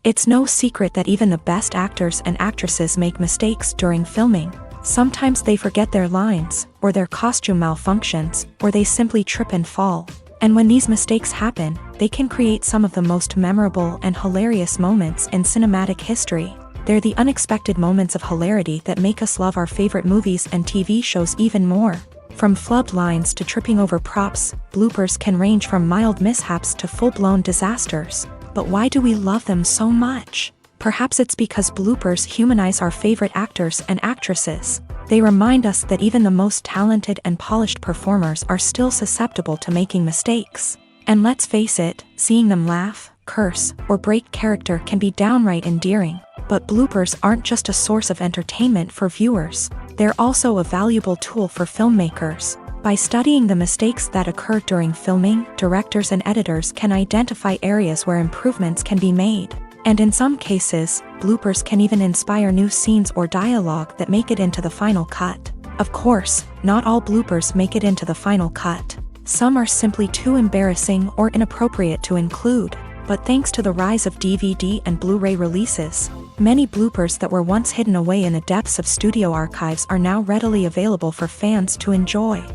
It's no secret that even the best actors and actresses make mistakes during filming. Sometimes they forget their lines, or their costume malfunctions, or they simply trip and fall. And when these mistakes happen, they can create some of the most memorable and hilarious moments in cinematic history. They're the unexpected moments of hilarity that make us love our favorite movies and TV shows even more. From flubbed lines to tripping over props, bloopers can range from mild mishaps to full-blown disasters. But why do we love them so much? Perhaps it's because bloopers humanize our favorite actors and actresses. They remind us that even the most talented and polished performers are still susceptible to making mistakes. And let's face it, seeing them laugh, curse, or break character can be downright endearing. But bloopers aren't just a source of entertainment for viewers. They're also a valuable tool for filmmakers. By studying the mistakes that occur during filming, directors and editors can identify areas where improvements can be made. And in some cases, bloopers can even inspire new scenes or dialogue that make it into the final cut. Of course, not all bloopers make it into the final cut. Some are simply too embarrassing or inappropriate to include. But thanks to the rise of DVD and Blu-ray releases, many bloopers that were once hidden away in the depths of studio archives are now readily available for fans to enjoy.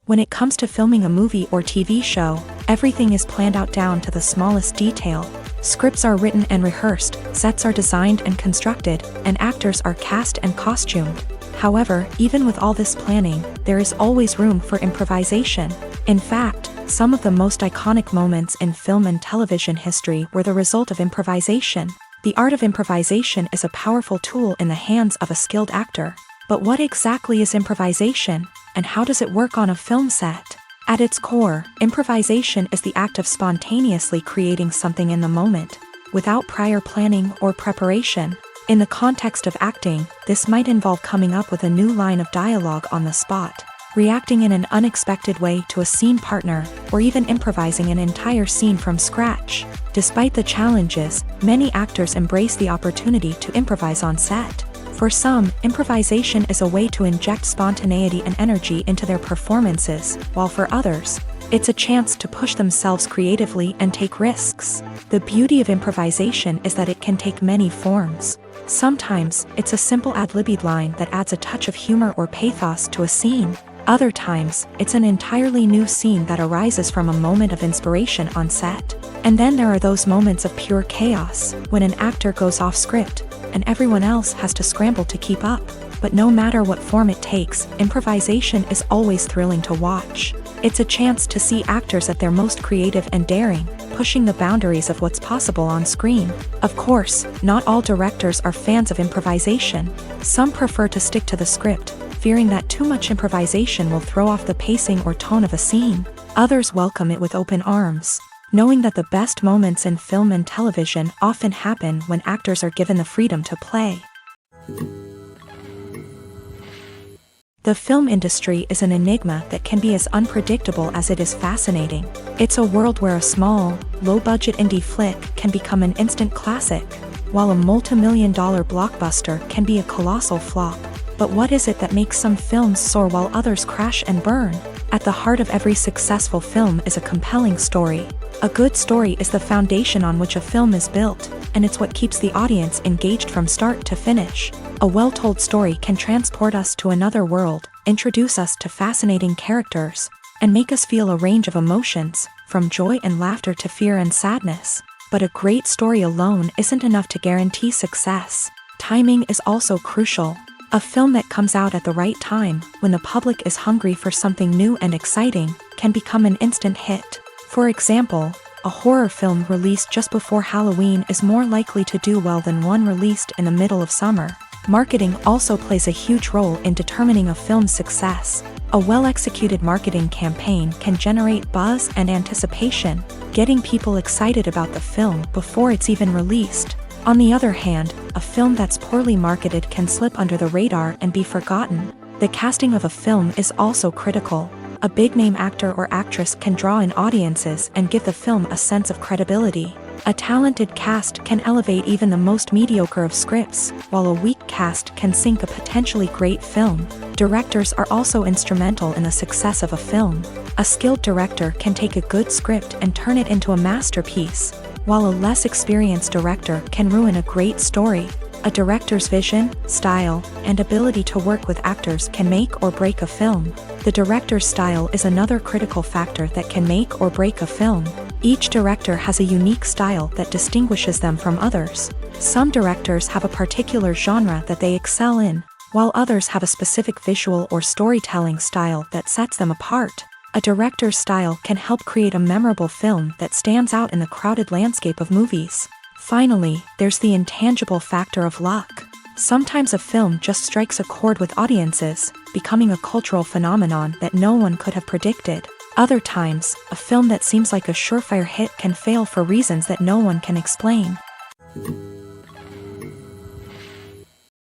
When it comes to filming a movie or TV show, everything is planned out down to the smallest detail. Scripts are written and rehearsed, sets are designed and constructed, and actors are cast and costumed. However, even with all this planning, there is always room for improvisation. In fact, some of the most iconic moments in film and television history were the result of improvisation. The art of improvisation is a powerful tool in the hands of a skilled actor. But what exactly is improvisation, and how does it work on a film set? At its core, improvisation is the act of spontaneously creating something in the moment, without prior planning or preparation. In the context of acting, this might involve coming up with a new line of dialogue on the spot, reacting in an unexpected way to a scene partner, or even improvising an entire scene from scratch. Despite the challenges, many actors embrace the opportunity to improvise on set. For some, improvisation is a way to inject spontaneity and energy into their performances, while for others, it's a chance to push themselves creatively and take risks. The beauty of improvisation is that it can take many forms. Sometimes, it's a simple ad-libbed line that adds a touch of humor or pathos to a scene. Other times, it's an entirely new scene that arises from a moment of inspiration on set. And then there are those moments of pure chaos, when an actor goes off script, and everyone else has to scramble to keep up. But no matter what form it takes, improvisation is always thrilling to watch. It's a chance to see actors at their most creative and daring, pushing the boundaries of what's possible on screen. Of course, not all directors are fans of improvisation. Some prefer to stick to the script, fearing that too much improvisation will throw off the pacing or tone of a scene. Others welcome it with open arms, knowing that the best moments in film and television often happen when actors are given the freedom to play. The film industry is an enigma that can be as unpredictable as it is fascinating. It's a world where a small, low-budget indie flick can become an instant classic, while a multi-million-dollar blockbuster can be a colossal flop. But what is it that makes some films soar while others crash and burn? At the heart of every successful film is a compelling story. A good story is the foundation on which a film is built, and it's what keeps the audience engaged from start to finish. A well-told story can transport us to another world, introduce us to fascinating characters, and make us feel a range of emotions, from joy and laughter to fear and sadness. But a great story alone isn't enough to guarantee success. Timing is also crucial. A film that comes out at the right time, when the public is hungry for something new and exciting, can become an instant hit. For example, a horror film released just before Halloween is more likely to do well than one released in the middle of summer. Marketing also plays a huge role in determining a film's success. A well-executed marketing campaign can generate buzz and anticipation, getting people excited about the film before it's even released. On the other hand, a film that's poorly marketed can slip under the radar and be forgotten. The casting of a film is also critical. A big-name actor or actress can draw in audiences and give the film a sense of credibility. A talented cast can elevate even the most mediocre of scripts, while a weak cast can sink a potentially great film. Directors are also instrumental in the success of a film. A skilled director can take a good script and turn it into a masterpiece, while a less experienced director can ruin a great story. A director's vision, style, and ability to work with actors can make or break a film. The director's style is another critical factor that can make or break a film. Each director has a unique style that distinguishes them from others. Some directors have a particular genre that they excel in, while others have a specific visual or storytelling style that sets them apart. A director's style can help create a memorable film that stands out in the crowded landscape of movies. Finally, there's the intangible factor of luck. Sometimes a film just strikes a chord with audiences, becoming a cultural phenomenon that no one could have predicted. Other times, a film that seems like a surefire hit can fail for reasons that no one can explain.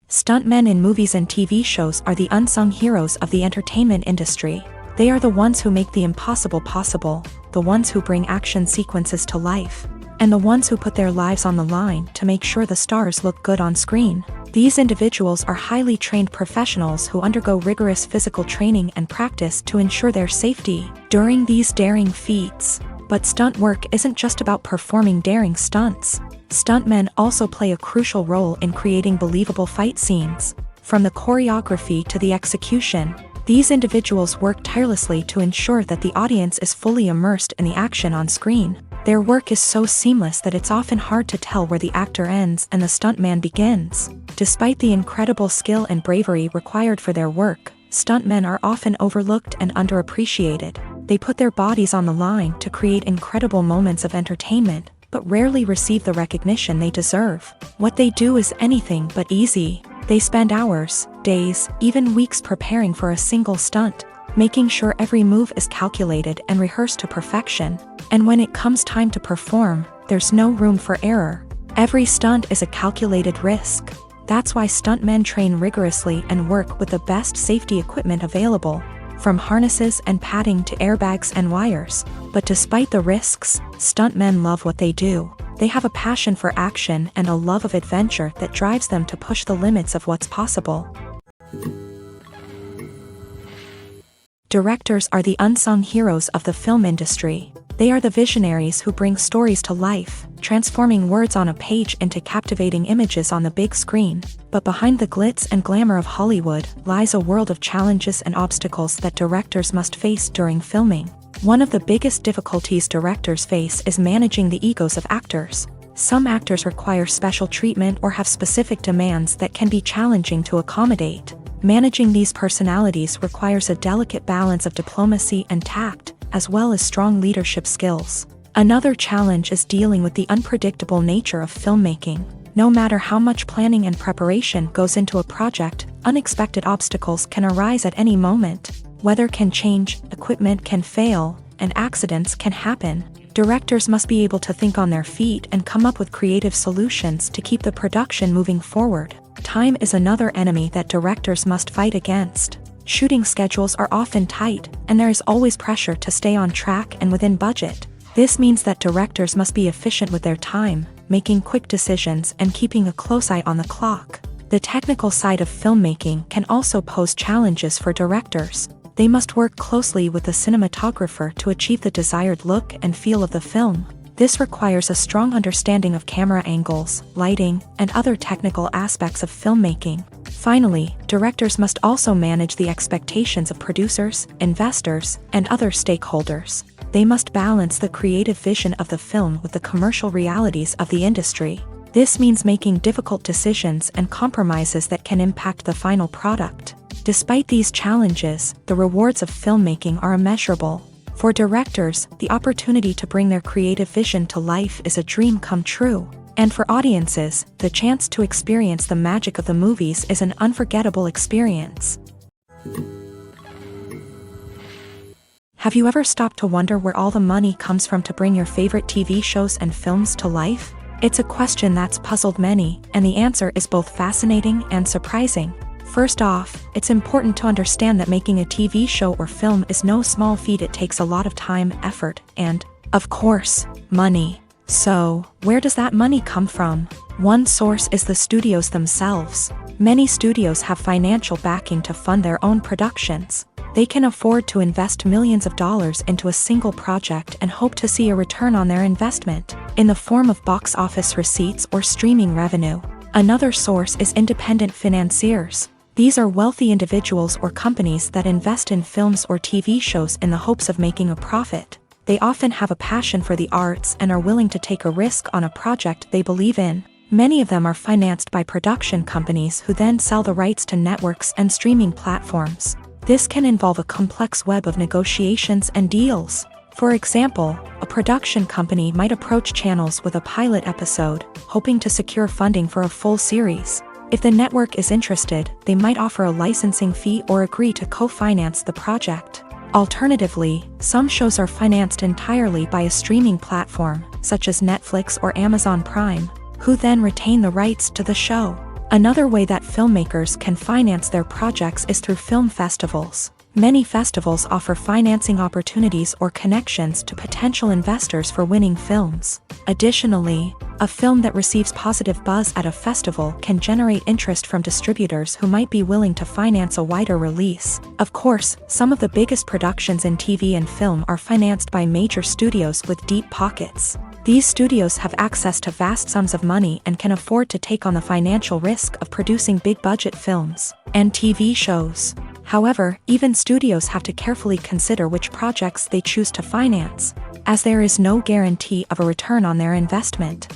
Stuntmen in movies and TV shows are the unsung heroes of the entertainment industry. They are the ones who make the impossible possible, the ones who bring action sequences to life, and the ones who put their lives on the line to make sure the stars look good on screen. These individuals are highly trained professionals who undergo rigorous physical training and practice to ensure their safety during these daring feats. But stunt work isn't just about performing daring stunts. Stuntmen also play a crucial role in creating believable fight scenes. From the choreography to the execution, these individuals work tirelessly to ensure that the audience is fully immersed in the action on screen. Their work is so seamless that it's often hard to tell where the actor ends and the stuntman begins. Despite the incredible skill and bravery required for their work, stuntmen are often overlooked and underappreciated. They put their bodies on the line to create incredible moments of entertainment, but rarely receive the recognition they deserve. What they do is anything but easy. They spend hours, days, even weeks preparing for a single stunt, making sure every move is calculated and rehearsed to perfection. And when it comes time to perform, there's no room for error. Every stunt is a calculated risk. That's why stuntmen train rigorously and work with the best safety equipment available, from harnesses and padding to airbags and wires. But despite the risks, stuntmen love what they do. They have a passion for action and a love of adventure that drives them to push the limits of what's possible. Directors are the unsung heroes of the film industry. They are the visionaries who bring stories to life, transforming words on a page into captivating images on the big screen. But behind the glitz and glamour of Hollywood lies a world of challenges and obstacles that directors must face during filming. One of the biggest difficulties directors face is managing the egos of actors. Some actors require special treatment or have specific demands that can be challenging to accommodate. Managing these personalities requires a delicate balance of diplomacy and tact, as well as strong leadership skills. Another challenge is dealing with the unpredictable nature of filmmaking. No matter how much planning and preparation goes into a project, unexpected obstacles can arise at any moment. Weather can change, equipment can fail, and accidents can happen. Directors must be able to think on their feet and come up with creative solutions to keep the production moving forward. Time is another enemy that directors must fight against. Shooting schedules are often tight, and there is always pressure to stay on track and within budget. This means that directors must be efficient with their time, making quick decisions and keeping a close eye on the clock. The technical side of filmmaking can also pose challenges for directors. They must work closely with the cinematographer to achieve the desired look and feel of the film. This requires a strong understanding of camera angles, lighting, and other technical aspects of filmmaking. Finally, directors must also manage the expectations of producers, investors, and other stakeholders. They must balance the creative vision of the film with the commercial realities of the industry. This means making difficult decisions and compromises that can impact the final product. Despite these challenges, the rewards of filmmaking are immeasurable. For directors, the opportunity to bring their creative vision to life is a dream come true. And for audiences, the chance to experience the magic of the movies is an unforgettable experience. Have you ever stopped to wonder where all the money comes from to bring your favorite TV shows and films to life? It's a question that's puzzled many, and the answer is both fascinating and surprising. First off, it's important to understand that making a TV show or film is no small feat. It takes a lot of time, effort, and, of course, money. So, where does that money come from? One source is the studios themselves. Many studios have financial backing to fund their own productions. They can afford to invest millions of dollars into a single project and hope to see a return on their investment, in the form of box office receipts or streaming revenue. Another source is independent financiers. These are wealthy individuals or companies that invest in films or TV shows in the hopes of making a profit. They often have a passion for the arts and are willing to take a risk on a project they believe in. Many of them are financed by production companies who then sell the rights to networks and streaming platforms. This can involve a complex web of negotiations and deals. For example, a production company might approach channels with a pilot episode, hoping to secure funding for a full series. If the network is interested, they might offer a licensing fee or agree to co-finance the project. Alternatively, some shows are financed entirely by a streaming platform, such as Netflix or Amazon Prime, who then retain the rights to the show. Another way that filmmakers can finance their projects is through film festivals. Many festivals offer financing opportunities or connections to potential investors for winning films. Additionally, a film that receives positive buzz at a festival can generate interest from distributors who might be willing to finance a wider release. Of course, some of the biggest productions in TV and film are financed by major studios with deep pockets. These studios have access to vast sums of money and can afford to take on the financial risk of producing big-budget films and TV shows. However, even studios have to carefully consider which projects they choose to finance, as there is no guarantee of a return on their investment.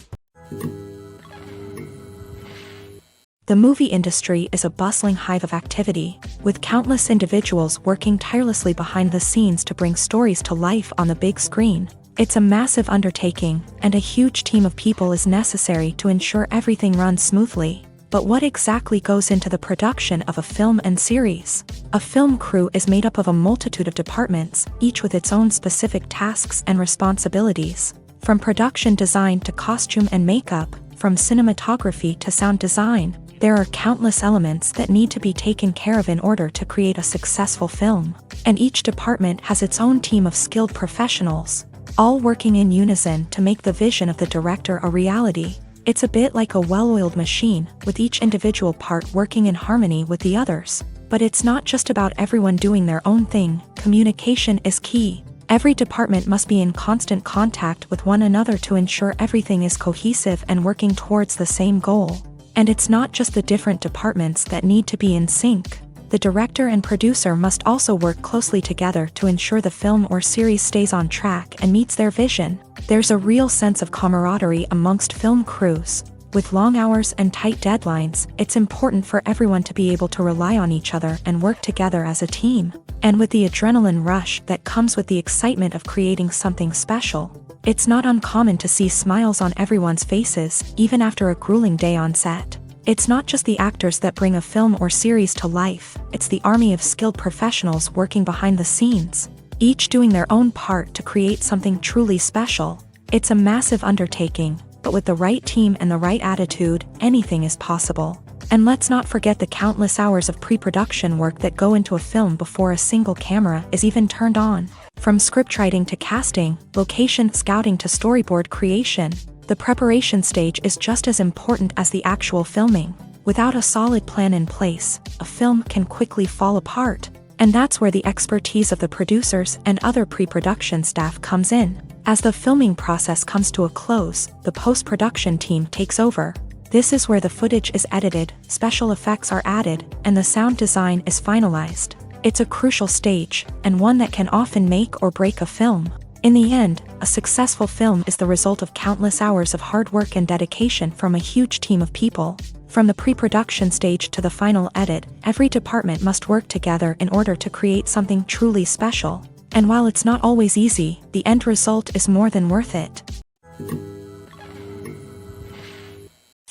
The movie industry is a bustling hive of activity, with countless individuals working tirelessly behind the scenes to bring stories to life on the big screen. It's a massive undertaking, and a huge team of people is necessary to ensure everything runs smoothly. But what exactly goes into the production of a film and series? A film crew is made up of a multitude of departments, each with its own specific tasks and responsibilities. From production design to costume and makeup, from cinematography to sound design, there are countless elements that need to be taken care of in order to create a successful film. And each department has its own team of skilled professionals, all working in unison to make the vision of the director a reality. It's a bit like a well-oiled machine, with each individual part working in harmony with the others. But it's not just about everyone doing their own thing. Communication is key. Every department must be in constant contact with one another to ensure everything is cohesive and working towards the same goal. And it's not just the different departments that need to be in sync. The director and producer must also work closely together to ensure the film or series stays on track and meets their vision. There's a real sense of camaraderie amongst film crews. With long hours and tight deadlines, it's important for everyone to be able to rely on each other and work together as a team. And with the adrenaline rush that comes with the excitement of creating something special, it's not uncommon to see smiles on everyone's faces, even after a grueling day on set. It's not just the actors that bring a film or series to life, it's the army of skilled professionals working behind the scenes, each doing their own part to create something truly special. It's a massive undertaking, but with the right team and the right attitude, anything is possible. And let's not forget the countless hours of pre-production work that go into a film before a single camera is even turned on. From scriptwriting to casting, location scouting to storyboard creation, the preparation stage is just as important as the actual filming. Without a solid plan in place, a film can quickly fall apart. And that's where the expertise of the producers and other pre-production staff comes in. As the filming process comes to a close, the post-production team takes over. This is where the footage is edited, special effects are added, and the sound design is finalized. It's a crucial stage, and one that can often make or break a film. In the end, a successful film is the result of countless hours of hard work and dedication from a huge team of people. From the pre-production stage to the final edit, every department must work together in order to create something truly special. And while it's not always easy, the end result is more than worth it.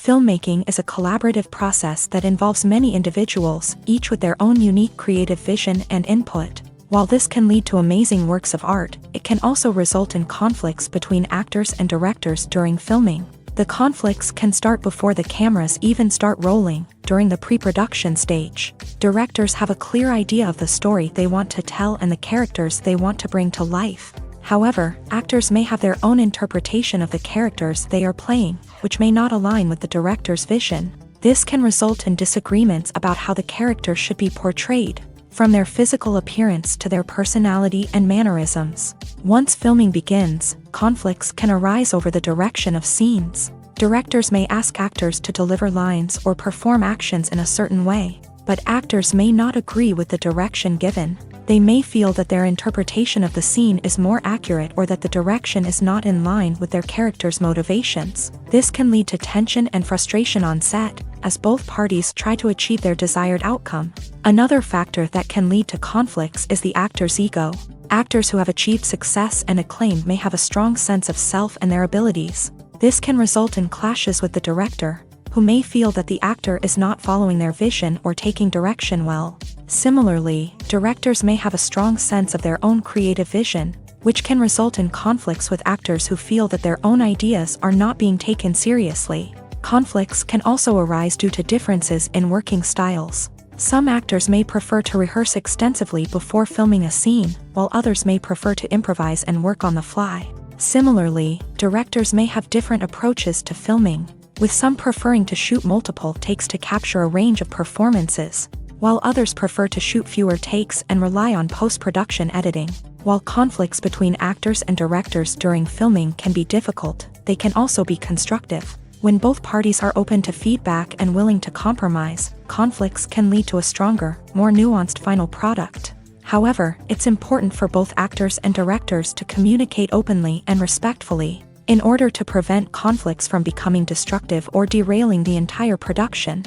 Filmmaking is a collaborative process that involves many individuals, each with their own unique creative vision and input. While this can lead to amazing works of art, it can also result in conflicts between actors and directors during filming. The conflicts can start before the cameras even start rolling, during the pre-production stage. Directors have a clear idea of the story they want to tell and the characters they want to bring to life. However, actors may have their own interpretation of the characters they are playing, which may not align with the director's vision. This can result in disagreements about how the character should be portrayed, from their physical appearance to their personality and mannerisms. Once filming begins, conflicts can arise over the direction of scenes. Directors may ask actors to deliver lines or perform actions in a certain way, but actors may not agree with the direction given. They may feel that their interpretation of the scene is more accurate or that the direction is not in line with their character's motivations. This can lead to tension and frustration on set, as both parties try to achieve their desired outcome. Another factor that can lead to conflicts is the actor's ego. Actors who have achieved success and acclaim may have a strong sense of self and their abilities. This can result in clashes with the director, who may feel that the actor is not following their vision or taking direction well. Similarly, directors may have a strong sense of their own creative vision, which can result in conflicts with actors who feel that their own ideas are not being taken seriously. Conflicts can also arise due to differences in working styles. Some actors may prefer to rehearse extensively before filming a scene, while others may prefer to improvise and work on the fly. Similarly, directors may have different approaches to filming, with some preferring to shoot multiple takes to capture a range of performances, while others prefer to shoot fewer takes and rely on post-production editing. While conflicts between actors and directors during filming can be difficult, they can also be constructive. When both parties are open to feedback and willing to compromise, conflicts can lead to a stronger, more nuanced final product. However, it's important for both actors and directors to communicate openly and respectfully, in order to prevent conflicts from becoming destructive or derailing the entire production.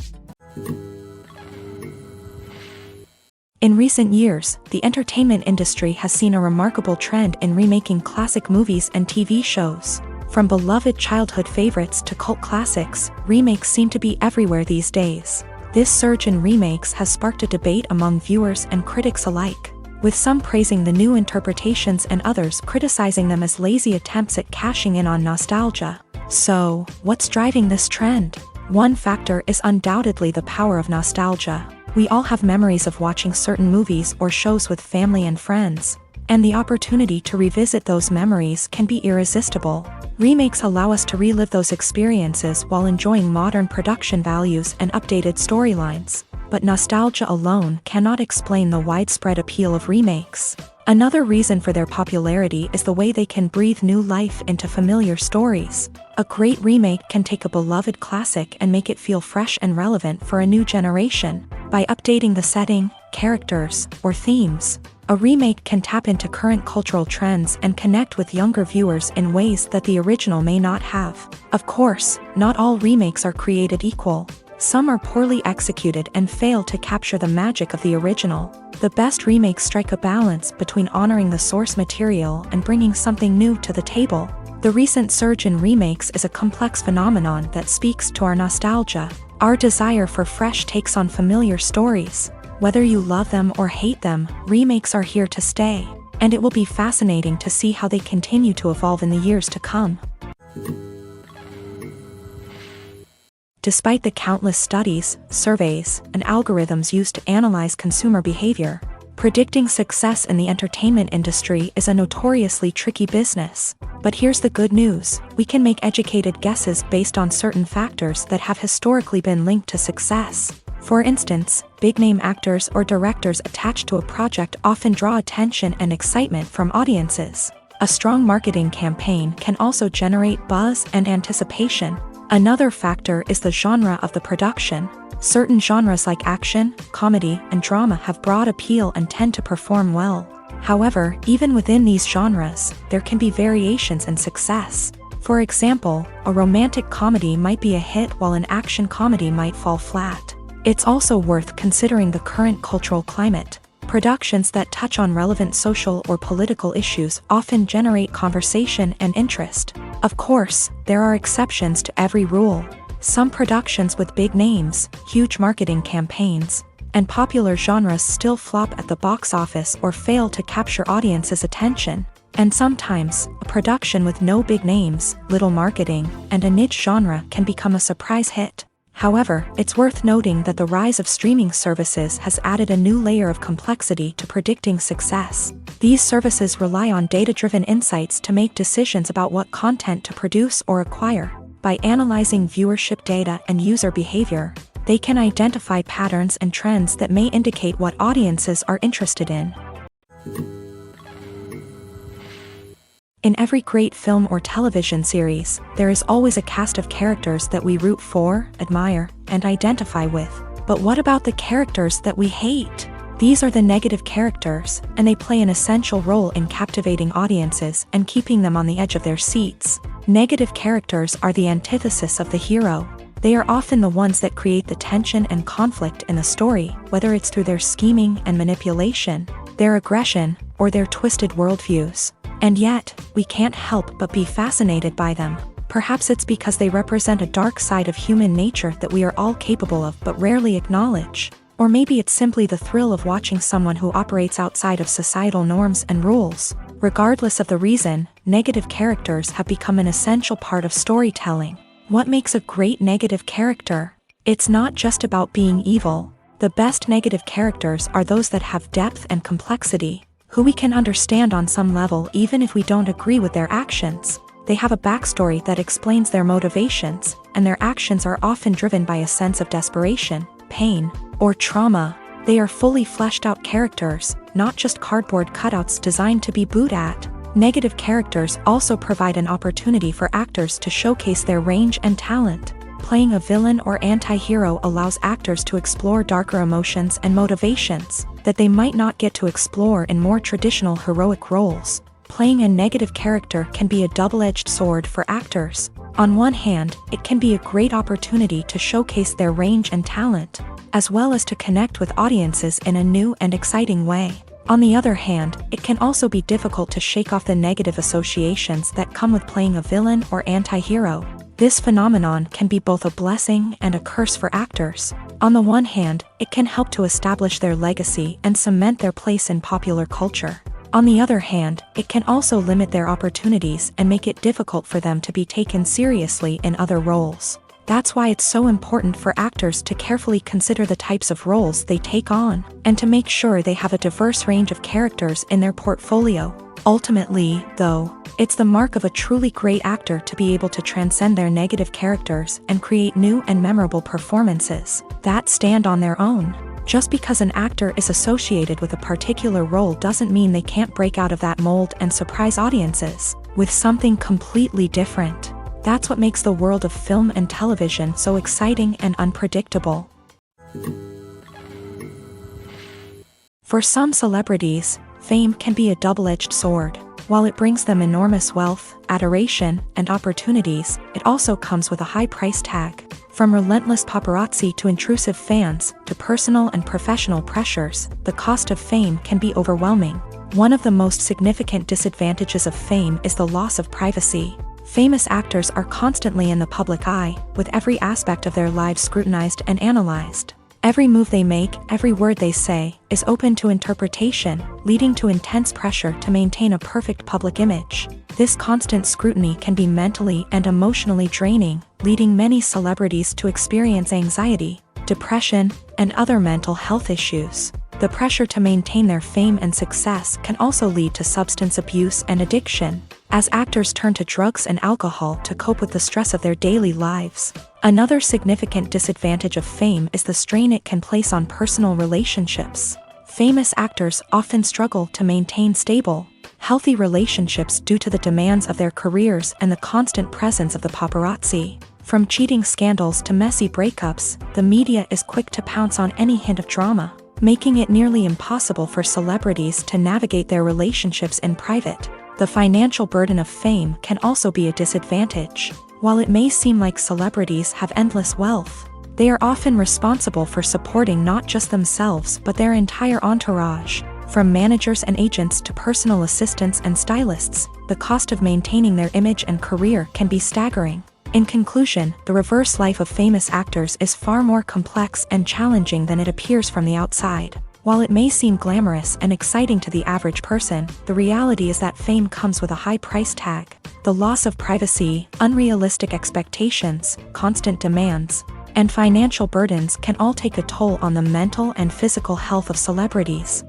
In recent years, the entertainment industry has seen a remarkable trend in remaking classic movies and TV shows. From beloved childhood favorites to cult classics, remakes seem to be everywhere these days. This surge in remakes has sparked a debate among viewers and critics alike, with some praising the new interpretations and others criticizing them as lazy attempts at cashing in on nostalgia. So, what's driving this trend? One factor is undoubtedly the power of nostalgia. We all have memories of watching certain movies or shows with family and friends, and the opportunity to revisit those memories can be irresistible. Remakes allow us to relive those experiences while enjoying modern production values and updated storylines, but nostalgia alone cannot explain the widespread appeal of remakes. Another reason for their popularity is the way they can breathe new life into familiar stories. A great remake can take a beloved classic and make it feel fresh and relevant for a new generation. By updating the setting, characters, or themes, a remake can tap into current cultural trends and connect with younger viewers in ways that the original may not have. Of course, not all remakes are created equal. Some are poorly executed and fail to capture the magic of the original. The best remakes strike a balance between honoring the source material and bringing something new to the table. The recent surge in remakes is a complex phenomenon that speaks to our nostalgia, our desire for fresh takes on familiar stories. Whether you love them or hate them, remakes are here to stay, and it will be fascinating to see how they continue to evolve in the years to come. Despite the countless studies, surveys, and algorithms used to analyze consumer behavior, predicting success in the entertainment industry is a notoriously tricky business. But here's the good news: we can make educated guesses based on certain factors that have historically been linked to success. For instance, big-name actors or directors attached to a project often draw attention and excitement from audiences. A strong marketing campaign can also generate buzz and anticipation. Another factor is the genre of the production. Certain genres like action, comedy, and drama have broad appeal and tend to perform well. However, even within these genres, there can be variations in success. For example, a romantic comedy might be a hit while an action comedy might fall flat. It's also worth considering the current cultural climate. Productions that touch on relevant social or political issues often generate conversation and interest. Of course, there are exceptions to every rule. Some productions with big names, huge marketing campaigns, and popular genres still flop at the box office or fail to capture audiences' attention. And sometimes, a production with no big names, little marketing, and a niche genre can become a surprise hit. However, it's worth noting that the rise of streaming services has added a new layer of complexity to predicting success. These services rely on data-driven insights to make decisions about what content to produce or acquire. By analyzing viewership data and user behavior, they can identify patterns and trends that may indicate what audiences are interested in. In every great film or television series, there is always a cast of characters that we root for, admire, and identify with. But what about the characters that we hate? These are the negative characters, and they play an essential role in captivating audiences and keeping them on the edge of their seats. Negative characters are the antithesis of the hero. They are often the ones that create the tension and conflict in the story, whether it's through their scheming and manipulation, their aggression, or their twisted worldviews. And yet, we can't help but be fascinated by them. Perhaps it's because they represent a dark side of human nature that we are all capable of but rarely acknowledge. Or maybe it's simply the thrill of watching someone who operates outside of societal norms and rules. Regardless of the reason, negative characters have become an essential part of storytelling. What makes a great negative character? It's not just about being evil. The best negative characters are those that have depth and complexity, who we can understand on some level even if we don't agree with their actions. They have a backstory that explains their motivations, and their actions are often driven by a sense of desperation, pain, or trauma. They are fully fleshed out characters, not just cardboard cutouts designed to be booed at. Negative characters also provide an opportunity for actors to showcase their range and talent. Playing a villain or anti-hero allows actors to explore darker emotions and motivations that they might not get to explore in more traditional heroic roles. Playing a negative character can be a double-edged sword for actors. On one hand, it can be a great opportunity to showcase their range and talent, as well as to connect with audiences in a new and exciting way. On the other hand, it can also be difficult to shake off the negative associations that come with playing a villain or anti-hero. This phenomenon can be both a blessing and a curse for actors. On the one hand, it can help to establish their legacy and cement their place in popular culture. On the other hand, it can also limit their opportunities and make it difficult for them to be taken seriously in other roles. That's why it's so important for actors to carefully consider the types of roles they take on, and to make sure they have a diverse range of characters in their portfolio. Ultimately, though, it's the mark of a truly great actor to be able to transcend their negative characters and create new and memorable performances that stand on their own. Just because an actor is associated with a particular role doesn't mean they can't break out of that mold and surprise audiences with something completely different. That's what makes the world of film and television so exciting and unpredictable. For some celebrities, fame can be a double-edged sword. While it brings them enormous wealth, adoration, and opportunities, it also comes with a high price tag. From relentless paparazzi to intrusive fans, to personal and professional pressures, the cost of fame can be overwhelming. One of the most significant disadvantages of fame is the loss of privacy. Famous actors are constantly in the public eye, with every aspect of their lives scrutinized and analyzed. Every move they make, every word they say, is open to interpretation, leading to intense pressure to maintain a perfect public image. This constant scrutiny can be mentally and emotionally draining, leading many celebrities to experience anxiety, depression, and other mental health issues. The pressure to maintain their fame and success can also lead to substance abuse and addiction, as actors turn to drugs and alcohol to cope with the stress of their daily lives. Another significant disadvantage of fame is the strain it can place on personal relationships. Famous actors often struggle to maintain stable, healthy relationships due to the demands of their careers and the constant presence of the paparazzi. From cheating scandals to messy breakups, the media is quick to pounce on any hint of drama. making it nearly impossible for celebrities to navigate their relationships in private. The financial burden of fame can also be a disadvantage. While it may seem like celebrities have endless wealth, they are often responsible for supporting not just themselves but their entire entourage. From managers and agents to personal assistants and stylists, the cost of maintaining their image and career can be staggering. In conclusion, the reverse life of famous actors is far more complex and challenging than it appears from the outside. While it may seem glamorous and exciting to the average person, the reality is that fame comes with a high price tag. The loss of privacy, unrealistic expectations, constant demands, and financial burdens can all take a toll on the mental and physical health of celebrities.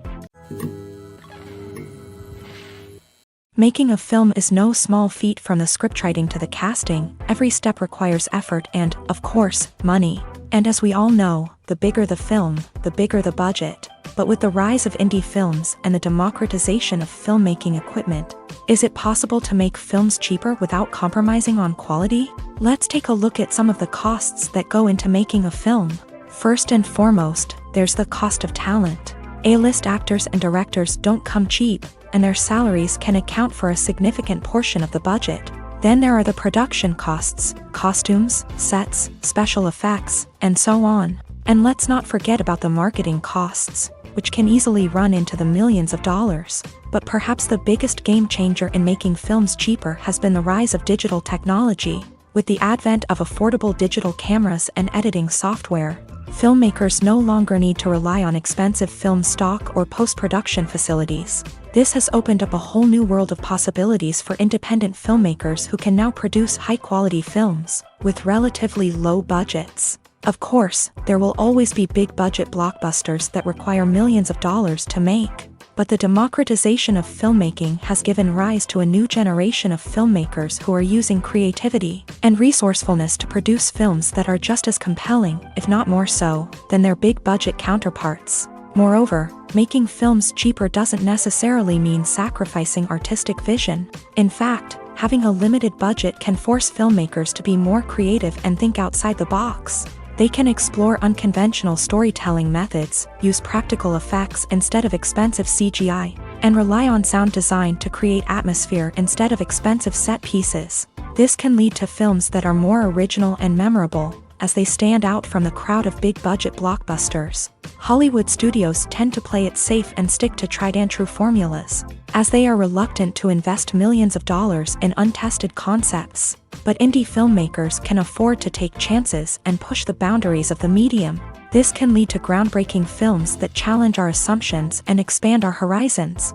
Making a film is no small feat. From the scriptwriting to the casting, every step requires effort and, of course, money. And as we all know, the bigger the film, the bigger the budget. But with the rise of indie films and the democratization of filmmaking equipment, is it possible to make films cheaper without compromising on quality? Let's take a look at some of the costs that go into making a film. First and foremost, there's the cost of talent. A-list actors and directors don't come cheap, and their salaries can account for a significant portion of the budget. Then there are the production costs, costumes, sets, special effects, and so on. And let's not forget about the marketing costs, which can easily run into the millions of dollars. But perhaps the biggest game changer in making films cheaper has been the rise of digital technology. With the advent of affordable digital cameras and editing software, filmmakers no longer need to rely on expensive film stock or post-production facilities. This has opened up a whole new world of possibilities for independent filmmakers who can now produce high-quality films with relatively low budgets. Of course, there will always be big-budget blockbusters that require millions of dollars to make. But the democratization of filmmaking has given rise to a new generation of filmmakers who are using creativity and resourcefulness to produce films that are just as compelling, if not more so, than their big-budget counterparts. Moreover, making films cheaper doesn't necessarily mean sacrificing artistic vision. In fact, having a limited budget can force filmmakers to be more creative and think outside the box. They can explore unconventional storytelling methods, use practical effects instead of expensive CGI, and rely on sound design to create atmosphere instead of expensive set pieces. This can lead to films that are more original and memorable, as they stand out from the crowd of big-budget blockbusters. Hollywood studios tend to play it safe and stick to tried-and-true formulas, as they are reluctant to invest millions of dollars in untested concepts. But indie filmmakers can afford to take chances and push the boundaries of the medium. This can lead to groundbreaking films that challenge our assumptions and expand our horizons.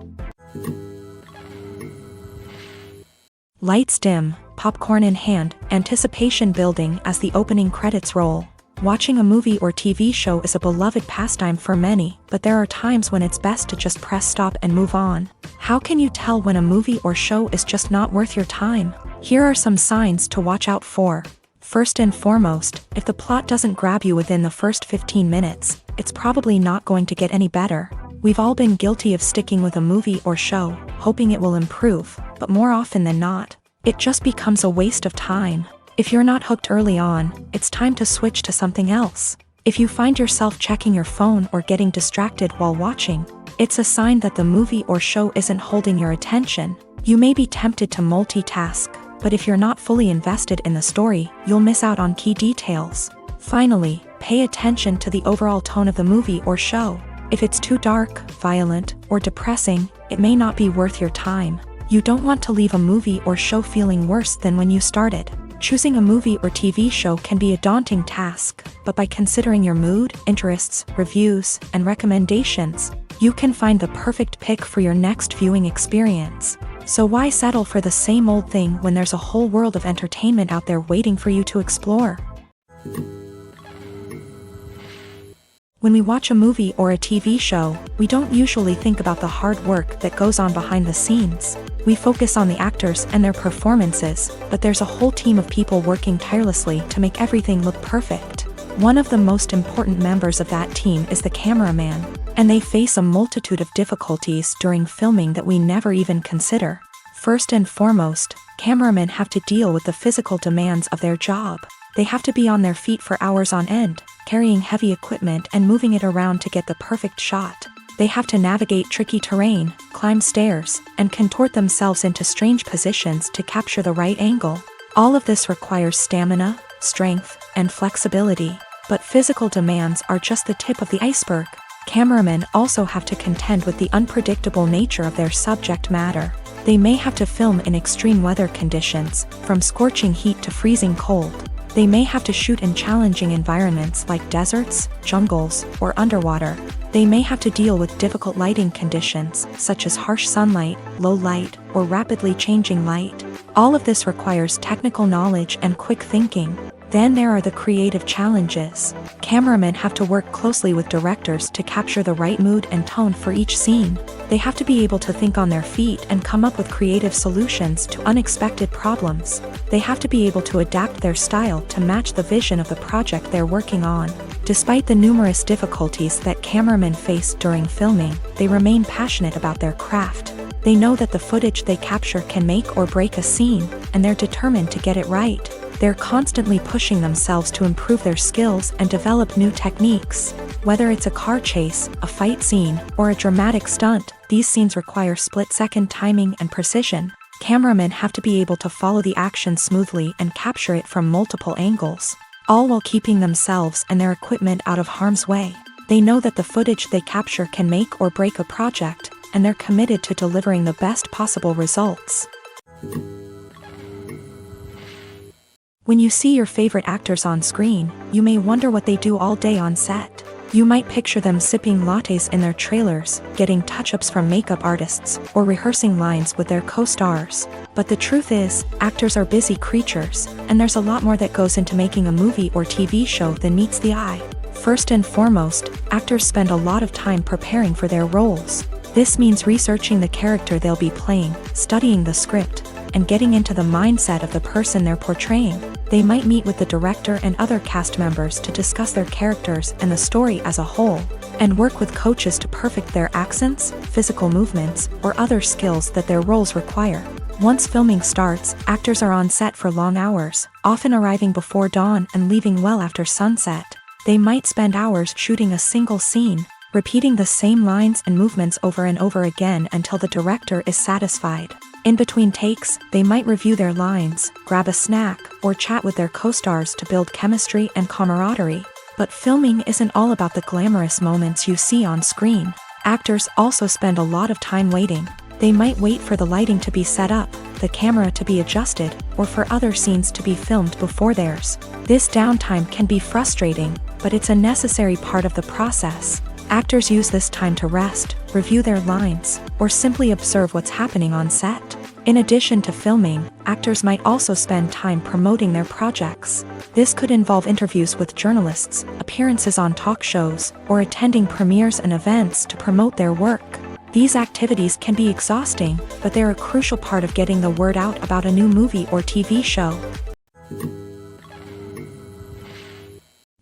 Lights dim, popcorn in hand, anticipation building as the opening credits roll. Watching a movie or TV show is a beloved pastime for many, but there are times when it's best to just press stop and move on. How can you tell when a movie or show is just not worth your time? Here are some signs to watch out for. First and foremost, if the plot doesn't grab you within the first 15 minutes, it's probably not going to get any better. We've all been guilty of sticking with a movie or show, hoping it will improve, but more often than not, it just becomes a waste of time. If you're not hooked early on, it's time to switch to something else. If you find yourself checking your phone or getting distracted while watching, it's a sign that the movie or show isn't holding your attention. You may be tempted to multitask, but if you're not fully invested in the story, you'll miss out on key details. Finally, pay attention to the overall tone of the movie or show. If it's too dark, violent, or depressing, it may not be worth your time. You don't want to leave a movie or show feeling worse than when you started. Choosing a movie or TV show can be a daunting task, but by considering your mood, interests, reviews, and recommendations, you can find the perfect pick for your next viewing experience. So why settle for the same old thing when there's a whole world of entertainment out there waiting for you to explore? When we watch a movie or a TV show, we don't usually think about the hard work that goes on behind the scenes. We focus on the actors and their performances, but there's a whole team of people working tirelessly to make everything look perfect. One of the most important members of that team is the cameraman, and they face a multitude of difficulties during filming that we never even consider. First and foremost, cameramen have to deal with the physical demands of their job. They have to be on their feet for hours on end, carrying heavy equipment and moving it around to get the perfect shot. They have to navigate tricky terrain, climb stairs, and contort themselves into strange positions to capture the right angle. All of this requires stamina, strength, and flexibility. But physical demands are just the tip of the iceberg. Cameramen also have to contend with the unpredictable nature of their subject matter. They may have to film in extreme weather conditions, from scorching heat to freezing cold. They may have to shoot in challenging environments like deserts, jungles, or underwater. They may have to deal with difficult lighting conditions, such as harsh sunlight, low light, or rapidly changing light. All of this requires technical knowledge and quick thinking. Then there are the creative challenges. Cameramen have to work closely with directors to capture the right mood and tone for each scene. They have to be able to think on their feet and come up with creative solutions to unexpected problems. They have to be able to adapt their style to match the vision of the project they're working on. Despite the numerous difficulties that cameramen face during filming, they remain passionate about their craft. They know that the footage they capture can make or break a scene, and they're determined to get it right. They're constantly pushing themselves to improve their skills and develop new techniques. Whether it's a car chase, a fight scene, or a dramatic stunt, these scenes require split-second timing and precision. Cameramen have to be able to follow the action smoothly and capture it from multiple angles, all while keeping themselves and their equipment out of harm's way. They know that the footage they capture can make or break a project, and they're committed to delivering the best possible results. When you see your favorite actors on screen, you may wonder what they do all day on set. You might picture them sipping lattes in their trailers, getting touch-ups from makeup artists, or rehearsing lines with their co-stars. But the truth is, actors are busy creatures, and there's a lot more that goes into making a movie or TV show than meets the eye. First and foremost, actors spend a lot of time preparing for their roles. This means researching the character they'll be playing, studying the script, and getting into the mindset of the person they're portraying. They might meet with the director and other cast members to discuss their characters and the story as a whole, and work with coaches to perfect their accents, physical movements, or other skills that their roles require. Once filming starts, actors are on set for long hours, often arriving before dawn and leaving well after sunset. They might spend hours shooting a single scene, repeating the same lines and movements over and over again until the director is satisfied. In between takes, they might review their lines, grab a snack, or chat with their co-stars to build chemistry and camaraderie. But filming isn't all about the glamorous moments you see on screen. Actors also spend a lot of time waiting. They might wait for the lighting to be set up, the camera to be adjusted, or for other scenes to be filmed before theirs. This downtime can be frustrating, but it's a necessary part of the process. Actors use this time to rest, review their lines, or simply observe what's happening on set. In addition to filming, actors might also spend time promoting their projects. This could involve interviews with journalists, appearances on talk shows, or attending premieres and events to promote their work. These activities can be exhausting, but they're a crucial part of getting the word out about a new movie or TV show.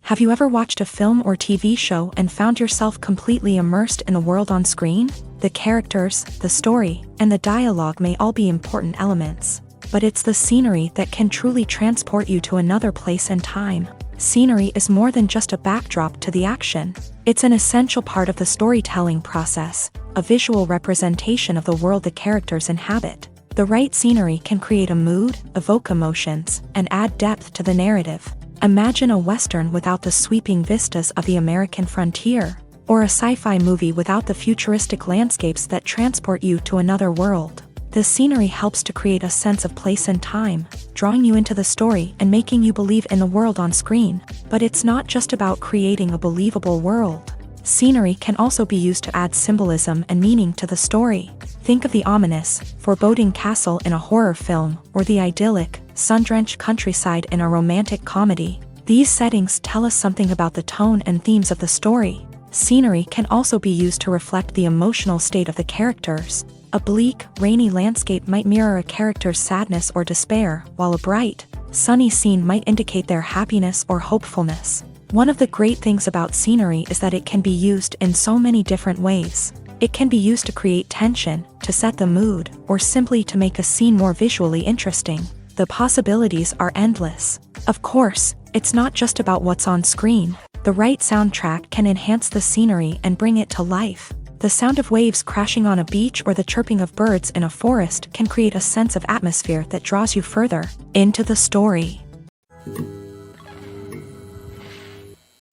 Have you ever watched a film or TV show and found yourself completely immersed in the world on screen? The characters, the story, and the dialogue may all be important elements, but it's the scenery that can truly transport you to another place and time. Scenery is more than just a backdrop to the action. It's an essential part of the storytelling process, a visual representation of the world the characters inhabit. The right scenery can create a mood, evoke emotions, and add depth to the narrative. Imagine a Western without the sweeping vistas of the American frontier, or a sci-fi movie without the futuristic landscapes that transport you to another world. The scenery helps to create a sense of place and time, drawing you into the story and making you believe in the world on screen. But it's not just about creating a believable world. Scenery can also be used to add symbolism and meaning to the story. Think of the ominous, foreboding castle in a horror film, or the idyllic, sun-drenched countryside in a romantic comedy. These settings tell us something about the tone and themes of the story. Scenery can also be used to reflect the emotional state of the characters. A bleak, rainy landscape might mirror a character's sadness or despair, while a bright, sunny scene might indicate their happiness or hopefulness. One of the great things about scenery is that it can be used in so many different ways. It can be used to create tension, to set the mood, or simply to make a scene more visually interesting. The possibilities are endless. Of course, It's not just about what's on screen. The right soundtrack can enhance the scenery and bring it to life. The sound of waves crashing on a beach or the chirping of birds in a forest can create a sense of atmosphere that draws you further into the story.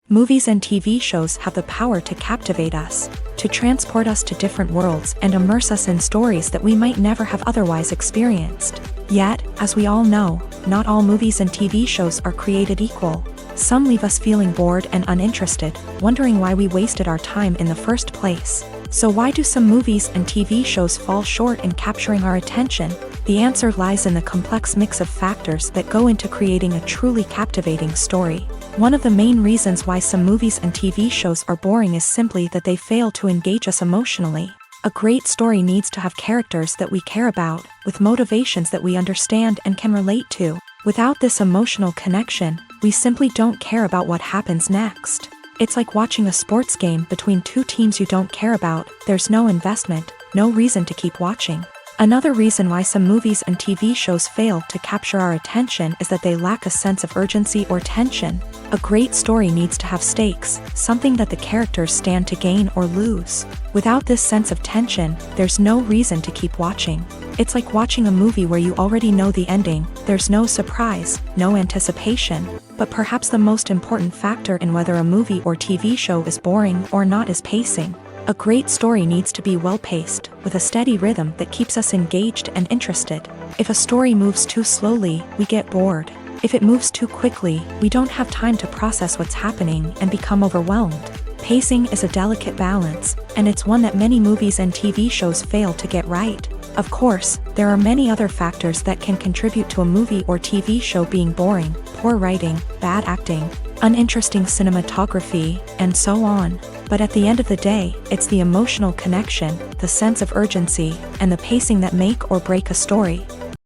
Movies and TV shows have the power to captivate us, to transport us to different worlds and immerse us in stories that we might never have otherwise experienced. Yet, as we all know, not all movies and TV shows are created equal. Some leave us feeling bored and uninterested, wondering why we wasted our time in the first place. So why do some movies and TV shows fall short in capturing our attention? The answer lies in the complex mix of factors that go into creating a truly captivating story. One of the main reasons why some movies and TV shows are boring is simply that they fail to engage us emotionally. A great story needs to have characters that we care about, with motivations that we understand and can relate to. Without this emotional connection, we simply don't care about what happens next. It's like watching a sports game between two teams you don't care about. There's no investment, no reason to keep watching. Another reason why some movies and TV shows fail to capture our attention is that they lack a sense of urgency or tension. A great story needs to have stakes, something that the characters stand to gain or lose. Without this sense of tension, there's no reason to keep watching. It's like watching a movie where you already know the ending. There's no surprise, no anticipation. But perhaps the most important factor in whether a movie or TV show is boring or not is pacing. A great story needs to be well-paced, with a steady rhythm that keeps us engaged and interested. If a story moves too slowly, we get bored. If it moves too quickly, we don't have time to process what's happening and become overwhelmed. Pacing is a delicate balance, and it's one that many movies and TV shows fail to get right. Of course, there are many other factors that can contribute to a movie or TV show being boring: poor writing, bad acting, uninteresting cinematography, and so on. But at the end of the day, it's the emotional connection, the sense of urgency, and the pacing that make or break a story.